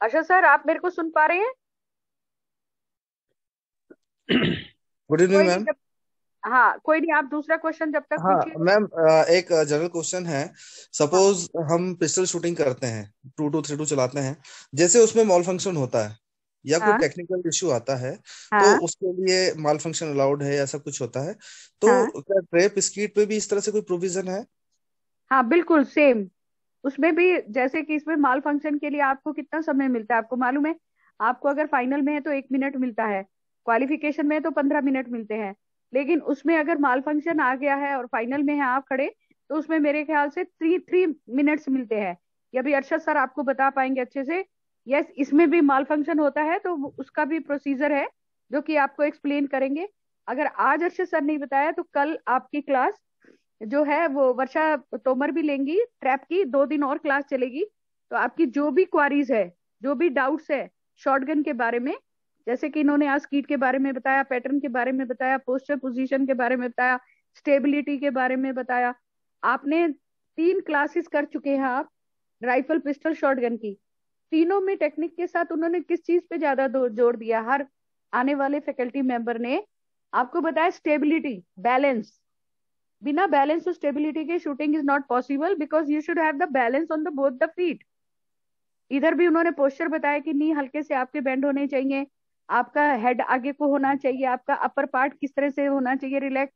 अच्छा सर, आप मेरे को सुन पा रहे हैं? गुड इवनिंग कोई नहीं, मैम। हाँ कोई नहीं, आप दूसरा क्वेश्चन जब तक हाँ पूछिए। मैम, एक जनरल क्वेश्चन है। सपोज हम पिस्टल शूटिंग करते हैं, 2232 चलाते हैं, जैसे उसमें मॉल फंक्शन होता है या कोई हाँ टेक्निकल इशू आता है, तो हाँ उसके लिए माल फंक्शन अलाउड है, ऐसा कुछ होता है, हाँ तो क्या ट्रेप स्कीट पे भी इस तरह से कोई प्रोविजन है? हाँ, बिल्कुल सेम। उसमें भी जैसे कि इसमें माल फंक्शन के लिए आपको कितना समय मिलता है आपको मालूम है? आपको अगर फाइनल में है तो 1 मिनट मिलता है, क्वालिफिकेशन में है तो 15 मिनट मिलते हैं। लेकिन उसमें अगर माल फंक्शन आ गया है और फाइनल में है आप खड़े, तो उसमें मेरे ख्याल से 3 मिनट्स मिलते हैं। ये अभी अरशद सर आपको बता पाएंगे अच्छे से। यस, इसमें भी माल फंक्शन होता है तो उसका भी प्रोसीजर है जो कि आपको एक्सप्लेन करेंगे। अगर आज अरशद सर नहीं बताया तो कल आपकी क्लास जो है वो वर्षा तोमर भी लेंगी ट्रैप की, 2 दिन और क्लास चलेगी। तो आपकी जो भी क्वारीज है, जो भी डाउट्स है शॉटगन के बारे में, जैसे कि इन्होंने आज स्कीट के बारे में बताया, पैटर्न के बारे में बताया, पोस्टर पोजीशन के बारे में बताया, स्टेबिलिटी के बारे में बताया। आपने 3 क्लासेस कर चुके हैं आप राइफल पिस्टल शॉटगन की। तीनों में टेक्निक के साथ उन्होंने किस चीज पे ज्यादा जोर दिया? हर आने वाले फैकल्टी मेंबर ने आपको बताया स्टेबिलिटी, बैलेंस। बिना बैलेंस और स्टेबिलिटी के shooting is not possible, because you should have the balance on the both the feet. इधर भी उन्होंने पोस्चर बताया कि नी हल्के से आपके बेंड होने चाहिए, आपका हेड आगे को होना चाहिए, आपका अपर पार्ट किस तरह से होना चाहिए रिलैक्स,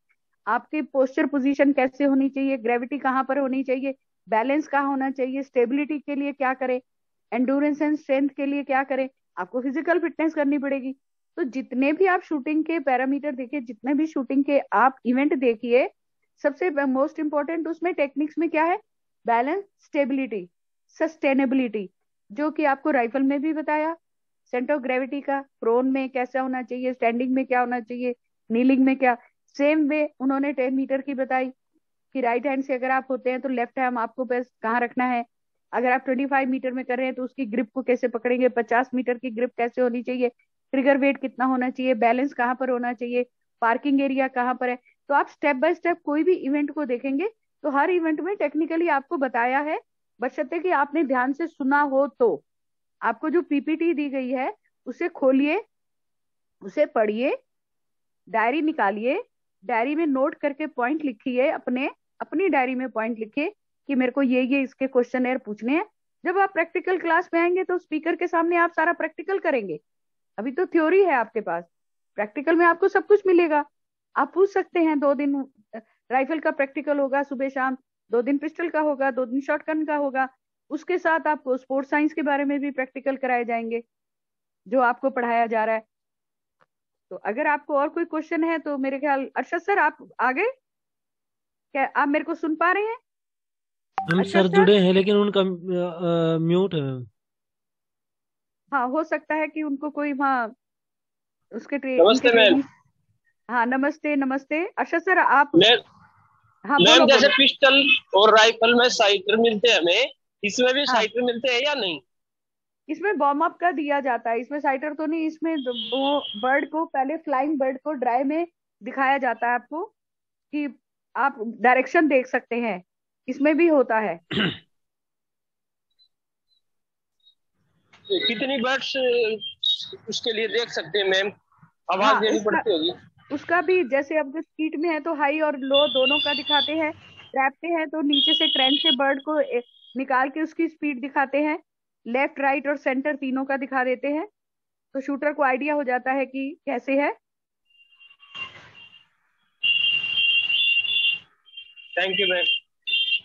आपकी पोस्चर पोजीशन कैसे होनी चाहिए, ग्रेविटी कहाँ पर होनी चाहिए, बैलेंस कहाँ होना चाहिए, स्टेबिलिटी के लिए क्या करें, एंडोरेंस एंड स्ट्रेंथ के लिए क्या करें, आपको फिजिकल फिटनेस करनी पड़ेगी। तो जितने भी आप शूटिंग के पैरामीटर देखिए, जितने भी शूटिंग के आप इवेंट देखिए, सबसे मोस्ट इंपॉर्टेंट उसमें टेक्निक्स में क्या है? बैलेंस, स्टेबिलिटी, सस्टेनेबिलिटी, जो कि आपको राइफल में भी बताया। सेंटर ऑफ ग्रेविटी का प्रोन में कैसा होना चाहिए, स्टैंडिंग में क्या होना चाहिए, नीलिंग में क्या। सेम वे उन्होंने 10 मीटर की बताई कि राइट हैंड से अगर आप होते हैं तो लेफ्ट हैंड आपको बस कहाँ रखना है। अगर आप 25 मीटर में कर रहे हैं तो उसकी ग्रिप को कैसे पकड़ेंगे, 50 मीटर की ग्रिप कैसे होनी चाहिए, ट्रिगर वेट कितना होना चाहिए, बैलेंस कहाँ पर होना चाहिए, पार्किंग एरिया कहाँ पर है। तो आप स्टेप बाय स्टेप कोई भी इवेंट को देखेंगे तो हर इवेंट में टेक्निकली आपको बताया है, बशर्ते कि आपने ध्यान से सुना हो। तो आपको जो पीपीटी दी गई है उसे खोलिए, उसे पढ़िए, डायरी निकालिए, डायरी में नोट करके पॉइंट लिखिए, अपनी डायरी में पॉइंट लिखिए कि मेरे को ये इसके क्वेश्चन पूछने हैं। जब आप प्रैक्टिकल क्लास में आएंगे तो स्पीकर के सामने आप सारा प्रैक्टिकल करेंगे। अभी तो थ्योरी है आपके पास, प्रैक्टिकल में आपको सब कुछ मिलेगा। आप पूछ सकते हैं, 2 दिन राइफल का प्रैक्टिकल होगा सुबह शाम, 2 दिन पिस्टल का होगा, 2 दिन शॉटगन का होगा। उसके साथ आपको स्पोर्ट्स साइंस के बारे में भी प्रैक्टिकल कराए जाएंगे जो आपको पढ़ाया जा रहा है। तो अगर आपको और कोई क्वेश्चन है तो मेरे ख्याल अरशद सर आप आ गए क्या? आप मेरे को सुन पा रहे हैं? हम अरशद सर सर, जुड़े हैं लेकिन उनका म्यूट है मैम। हाँ हो सकता है कि उनको कोई वहाँ उसके नमस्ते मैम। ट्रेनिंग। हाँ नमस्ते नमस्ते अरशद सर, आप मैम हाँ मैम बोलो जैसे बोलो। पिस्टल और राइफल में साइटर मिलते हैं हमें, इसमें भी हाँ, साइटर मिलते हैं या नहीं? इसमें वार्म अप का दिया जाता है, इसमें साइटर तो नहीं। इसमें वो बर्ड को पहले, फ्लाइंग बर्ड को ड्राई में दिखाया जाता है आपको कि आप डायरेक्शन देख सकते हैं, इसमें भी होता है। कितनी बर्ड्स उसके लिए देख सकते हैं मैम? आवाज हाँ, देनी उसका पड़ती होगी। उसका भी जैसे अब जो स्पीड में है तो हाई और लो दोनों का दिखाते हैं, ट्रैप पे है तो नीचे से ट्रेंच से बर्ड को निकाल के उसकी स्पीड दिखाते हैं, लेफ्ट राइट और सेंटर तीनों का दिखा देते हैं। तो शूटर को आइडिया हो जाता है कि कैसे है। Thank you ma'am.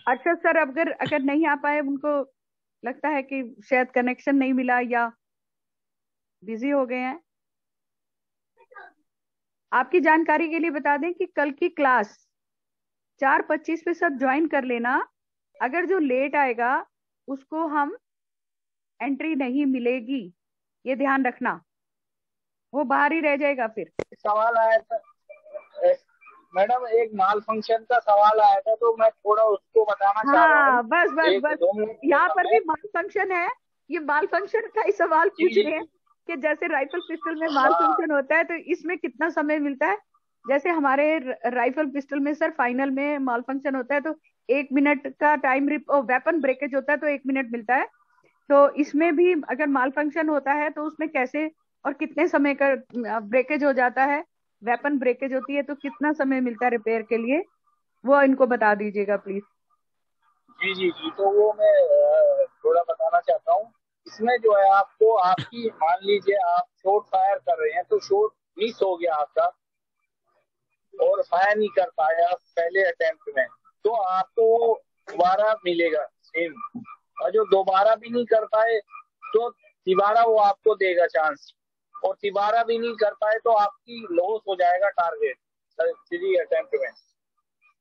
अच्छा सर, अगर अगर नहीं आ पाए, उनको लगता है कि शायद कनेक्शन नहीं मिला या बिजी हो गए हैं, आपकी जानकारी के लिए बता दें कि कल की क्लास 4:25 पे सब ज्वाइन कर लेना। अगर जो लेट आएगा उसको हम एंट्री नहीं मिलेगी, ये ध्यान रखना, वो बाहर ही रह जाएगा फिर। सवाल आया था मैडम, एक माल फंक्शन का सवाल आया था, तो मैं थोड़ा उसको बताना चाह रहा हाँ, हूँ। बस बस एक बस, 2 मिनट यहाँ पर भी माल फंक्शन है। ये माल फंक्शन का ही सवाल पूछ रहे हैं कि जैसे राइफल पिस्टल में माल फंक्शन होता है तो इसमें कितना समय मिलता है। जैसे हमारे राइफल पिस्टल में सर फाइनल में माल फंक्शन होता है तो 1 मिनट का टाइम, वेपन ब्रेकेज होता है तो 1 मिनट मिलता है। तो इसमें भी अगर माल फंक्शन होता है तो उसमें कैसे और कितने समय का ब्रेकेज हो जाता है, वेपन ब्रेकेज होती है तो कितना समय मिलता है रिपेयर के लिए, वो इनको बता दीजिएगा प्लीज। जी जी जी, तो वो मैं थोड़ा बताना चाहता हूँ। इसमें जो है आपको, आपकी मान लीजिए आप शॉट फायर कर रहे हैं तो शॉट मिस हो गया आपका और फायर नहीं कर पाए आप पहले अटेम्प्ट में, तो आपको दोबारा मिलेगा सेम। और जो दोबारा भी नहीं कर पाए तो तिबारा वो आपको देगा चांस, और तिबारा भी नहीं कर पाए तो आपकी लॉस हो जाएगा टारगेट 3 अटेम्प्ट में।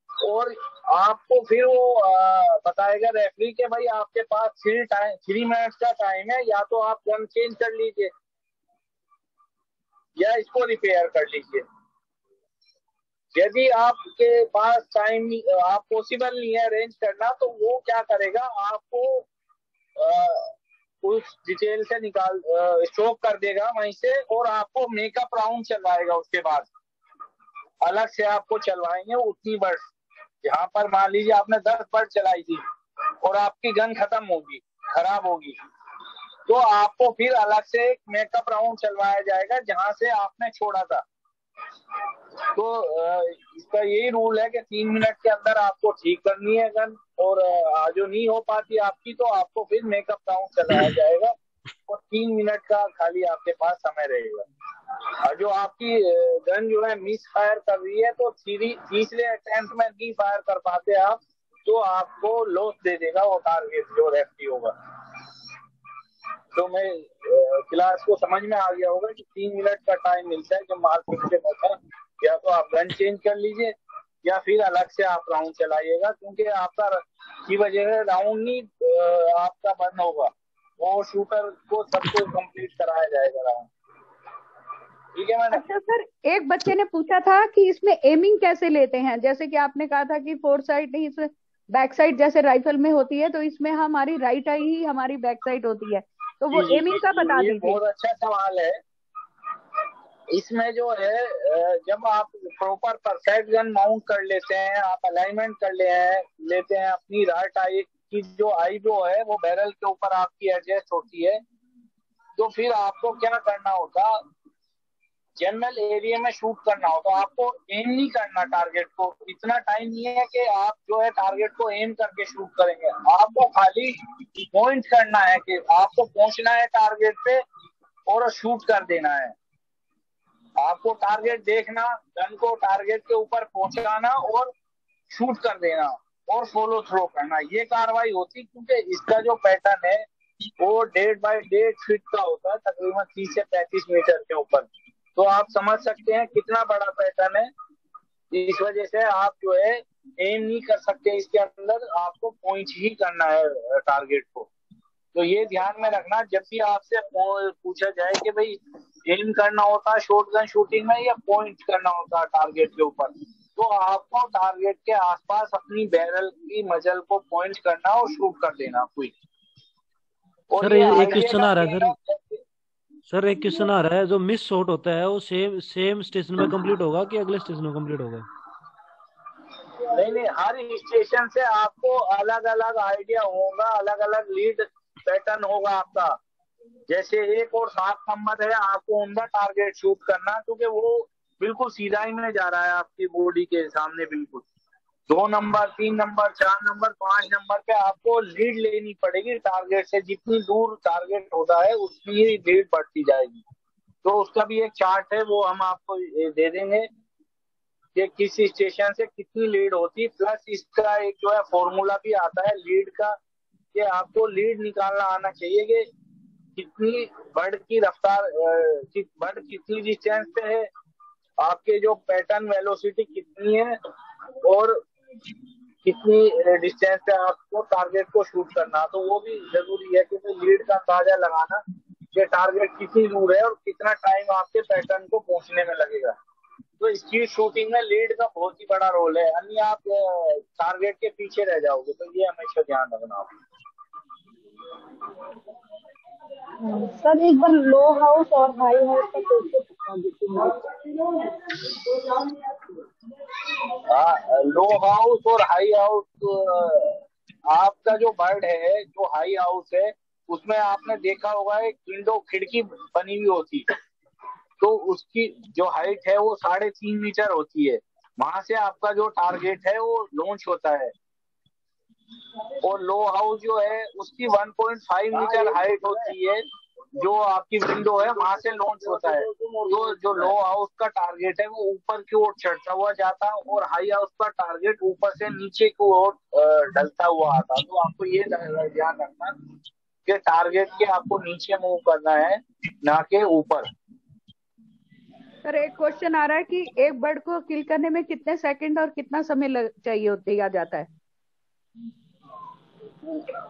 और आपको फिर वो बताएगा रेफरी के भाई आपके पास 3 मिनट्स का टाइम है, या तो आप गन चेंज कर लीजिए या इसको रिपेयर कर लीजिए। यदि आपके पास टाइम आप पॉसिबल नहीं है अरेंज करना, तो वो क्या करेगा, आपको उस डिटेल से निकाल स्टॉप कर देगा वहीं से, और आपको मेकअप राउंड चलवाएगा। उसके बाद अलग से आपको चलवाएंगे उतनी बर्ड, यहाँ पर मान लीजिए आपने 10 बर्ड चलाई थी और आपकी गन खत्म होगी, खराब होगी, तो आपको फिर अलग से एक मेकअप राउंड चलवाया जाएगा जहां से आपने छोड़ा था। तो इसका यही रूल है कि 3 मिनट के अंदर आपको ठीक करनी है गन, और जो नहीं हो पाती आपकी तो आपको फिर मेकअप राउंड चलाया जाएगा और 3 मिनट का खाली आपके पास समय रहेगा। और जो आपकी गन जो है मिस फायर कर रही है तो तीसरे अटेम्प्ट में नहीं फायर कर पाते आप, तो आपको लॉस दे देगा वो टारगेट जो रेफरी होगा। तो मैं क्लास को समझ में आ गया होगा कि 3 मिनट का टाइम मिलता है जब माल फंक्शन होता है, या तो आप गन चेंज कर लीजिए या फिर अलग से आप राउंड चलाइएगा, क्योंकि आपका की वजह से राउंड नहीं आपका बंद होगा, वो शूटर को सबको कंप्लीट कराया जाएगा राउंड। ठीक है मैडम। अच्छा सर, एक बच्चे ने पूछा था कि इसमें एमिंग कैसे लेते हैं, जैसे कि आपने कहा था कि 4 साइड नहीं, इसमें बैक साइड जैसे राइफल में होती है, तो इसमें हमारी राइट आई ही हमारी बैक साइड होती है, तो वो एमिंग का बता दीजिए। बहुत अच्छा सवाल है। इसमें जो है जब आप प्रॉपर परफेक्ट गन माउंट कर लेते हैं, आप अलाइनमेंट कर लेते हैं अपनी राइट आई की, जो आई जो है वो बैरल के ऊपर आपकी एडजस्ट होती है, तो फिर आपको क्या करना होगा, जनरल एरिया में शूट करना होगा। आपको एम नहीं करना टारगेट को, इतना टाइम नहीं है कि आप जो है टारगेट को एम करके शूट करेंगे, आपको खाली पॉइंट करना है कि आपको पहुंचना है टारगेट पे और शूट कर देना है। आपको टारगेट देखना, गन को टारगेट के ऊपर पहुंचाना और शूट कर देना और फॉलो थ्रो करना, ये कार्रवाई होती। क्योंकि इसका जो पैटर्न है वो 1.5 बाय 1.5 फीट का होता है, तकरीबन 30 से 35 मीटर के ऊपर, तो आप समझ सकते हैं कितना बड़ा पैटर्न है। इस वजह से आप जो है एम नहीं कर सकते इसके अंदर, आपको पॉइंट ही करना है टारगेट को। तो ये ध्यान में रखना, जब भी आपसे पूछा जाए कि भाई एम करना होता है शॉटगन शूटिंग में या पॉइंट करना होता है टारगेट के ऊपर, तो आपको टारगेट के आसपास अपनी बैरल की मजल को पॉइंट करना और शूट कर देना क्विक। सर एक क्वेश्चन आ रहा है सर एक क्वेश्चन आ रहा है, जो मिस शॉट होता है वो सेम स्टेशन में कंप्लीट होगा कि अगले स्टेशन में कंप्लीट होगा? नहीं, हर स्टेशन से आपको अलग अलग आइडिया होगा, अलग अलग लीड पैटर्न होगा आपका। जैसे 1 और 7 नंबर है, आपको उनका टारगेट शूट करना, क्योंकि वो बिल्कुल सीधा ही में जा रहा है आपकी बॉडी के सामने बिल्कुल। 2 नंबर, 3 नंबर, 4 नंबर, 5 नंबर पे आपको लीड लेनी पड़ेगी टारगेट से। जितनी दूर टारगेट होता है उतनी ही लीड बढ़ती जाएगी। तो उसका भी एक चार्ट है, वो हम आपको दे देंगे कि किस स्टेशन से कितनी लीड होती है, प्लस इसका एक जो है फॉर्मूला भी आता है लीड का, कि आपको लीड निकालना आना चाहिए कि कितनी बर्ड की रफ्तार, बर्ड कितनी डिस्टेंस पे है, आपके जो पैटर्न वेलोसिटी कितनी है, और कितनी डिस्टेंस पे आपको टारगेट को शूट करना। तो वो भी जरूरी है कि लीड का अंदाजा लगाना कि टारगेट कितनी दूर है और कितना टाइम आपके पैटर्न को पहुंचने में लगेगा। तो स्पीड शूटिंग में लीड का बहुत ही बड़ा रोल है, अन्य आप टारगेट के पीछे रह जाओगे। तो ये हमेशा ध्यान रखना आप। सर एक बार लो हाउस और हाई हाउस का कैसे बता दीजिए। लो हाउस और हाई हाउस, आपका जो बर्ड है जो हाई हाउस है उसमें आपने देखा होगा एक विंडो खिड़की बनी हुई होती है, तो उसकी जो हाइट है वो 3.5 मीटर होती है। वहां से आपका जो टारगेट है वो लॉन्च होता है। और लो हाउस जो है उसकी 1.5 मीटर हाइट होती है, जो आपकी विंडो है वहां से लॉन्च होता है। तो जो लो हाउस का टारगेट है वो ऊपर की ओर चढ़ता हुआ जाता है और हाई हाउस का टारगेट ऊपर से नीचे की ओर ढलता हुआ आता है। तो आपको ये ध्यान रखना कि टारगेट के आपको नीचे मूव करना है, ना के ऊपर। सर एक क्वेश्चन आ रहा है कि एक बर्ड को किल करने में कितने सेकंड और कितना समय चाहिए दिया जाता है?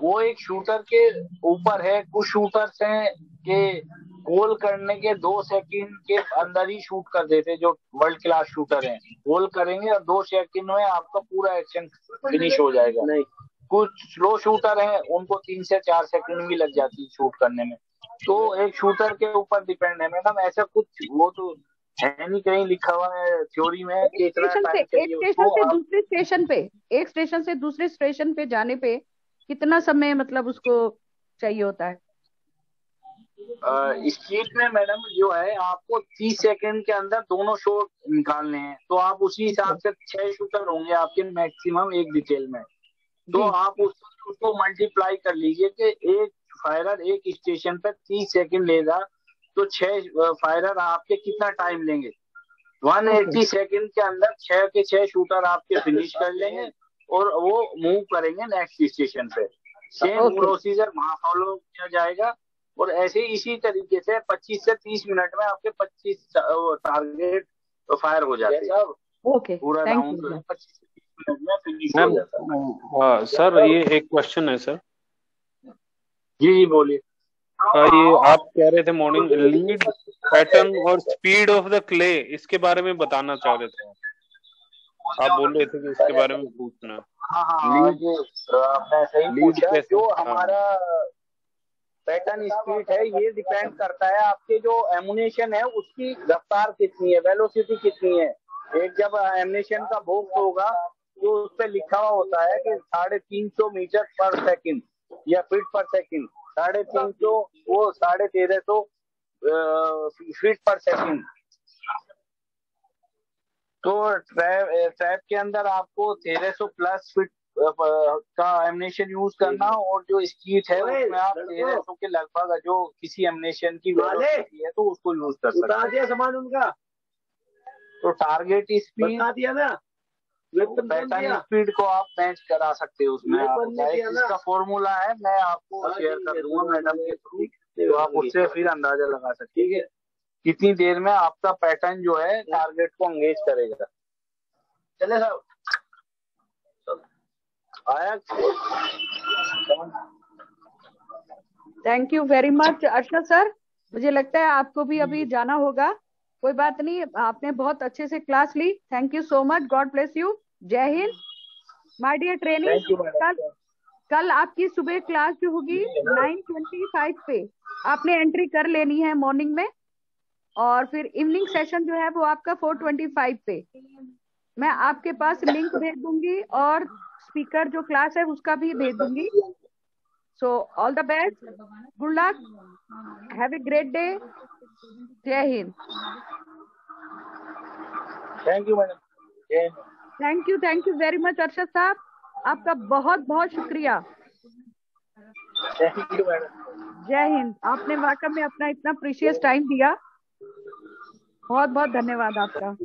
वो एक शूटर के ऊपर है। कुछ शूटर्स हैं कि गोल करने के 2 सेकंड के अंदर ही शूट कर देते, जो वर्ल्ड क्लास शूटर हैं। गोल करेंगे और 2 सेकंड में आपका पूरा एक्शन फिनिश हो जाएगा। नहीं, कुछ स्लो शूटर हैं उनको 3 से 4 सेकंड भी लग जाती है शूट करने में। तो एक शूटर के ऊपर डिपेंड है मैडम, ऐसा कुछ वो तो है नहीं कहीं लिखा हुआ है थ्योरी में कि इतना टाइम चाहिए उसको। दूसरे स्टेशन पे, एक स्टेशन से दूसरे स्टेशन पे जाने पे कितना समय मतलब उसको चाहिए होता है? स्ट्रीट में मैडम जो है आपको 30 सेकंड के अंदर दोनों शॉट निकालने हैं। तो आप उसी हिसाब से 6 शूटर होंगे आपके मैक्सिमम एक डिटेल में। तो आप उसको मल्टीप्लाई कर लीजिए कि एक फायरर एक स्टेशन पे 30 सेकंड लेगा, तो 6 फायरर आपके कितना टाइम लेंगे। 180 सेकंड के अंदर 6 के 6 शूटर आपके फिनिश कर लेंगे और वो मूव करेंगे नेक्स्ट स्टेशन पे। सेम प्रोसीजर वहां फॉलो किया जाएगा और ऐसे इसी तरीके से 25 से 30 मिनट में आपके 25 टारगेट फायर हो जाते हैं। ओके, पूरा राउंड 25 से 30 मिनट में फिनिश हो जाता है। हाँ सर, ये एक क्वेश्चन है सर। जी बोलिए। ये आप कह रहे थे मॉर्निंग लीड पैटर्न और स्पीड ऑफ द क्ले, इसके बारे में बताना चाह रहे थे आप बोल रहे थे कि इसके बारे में पूछना। हाँ, ये आपने सही पूछा। जो हमारा पैटर्न स्पीड है ये डिपेंड करता है आपके जो एमुनेशन है उसकी रफ्तार कितनी है, वेलोसिटी कितनी है। एक जब एमुनेशन का बॉक्स होगा तो उस पर लिखा हुआ होता है कि 350 मीटर पर सेकंड या फीट पर सेकंड। 350 वो 1350 फीट पर सेकंड। तो ट्रैप के अंदर आपको 1300 प्लस फीट का एमुनेशन यूज करना और जो स्कीट है उसमें आप 1300 के लगभग जो किसी एमुनेशन की वेलोसिटी है तो उसको यूज कर सकते हैं। सामान उनका तो टारगेट स्पीड पैटर्न स्पीड को आप मैच करा सकते हो उसमें। इसका फॉर्मूला है, मैं आपको शेयर कर दूंगा मैडम के थ्रू, तो आप उससे फिर अंदाजा लगा सकते हैं कितनी देर में आपका पैटर्न जो है टारगेट को एंगेज करेगा। चले साहब आया। Thank you very much Arshad sir. मुझे लगता है आपको भी अभी जाना होगा। कोई बात नहीं, आपने बहुत अच्छे से क्लास ली। Thank you so much, god bless you. जय हिंद माय डियर ट्रेनिंग। कल आपकी सुबह क्लास जो होगी 9:25 पे आपने एंट्री कर लेनी है मॉर्निंग में, और फिर इवनिंग सेशन जो है वो आपका 4:25 पे। मैं आपके पास लिंक भेज दूंगी और स्पीकर जो क्लास है उसका भी भेज दूंगी। So all the best, good luck, have a great day. जय हिंद। Thank you madam. Thank you very much Arshad साहब, आपका बहुत बहुत शुक्रिया। Thank you madam. जय हिंद। आपने वाकई में अपना इतना प्रीशियस टाइम दिया, बहुत बहुत धन्यवाद आपका।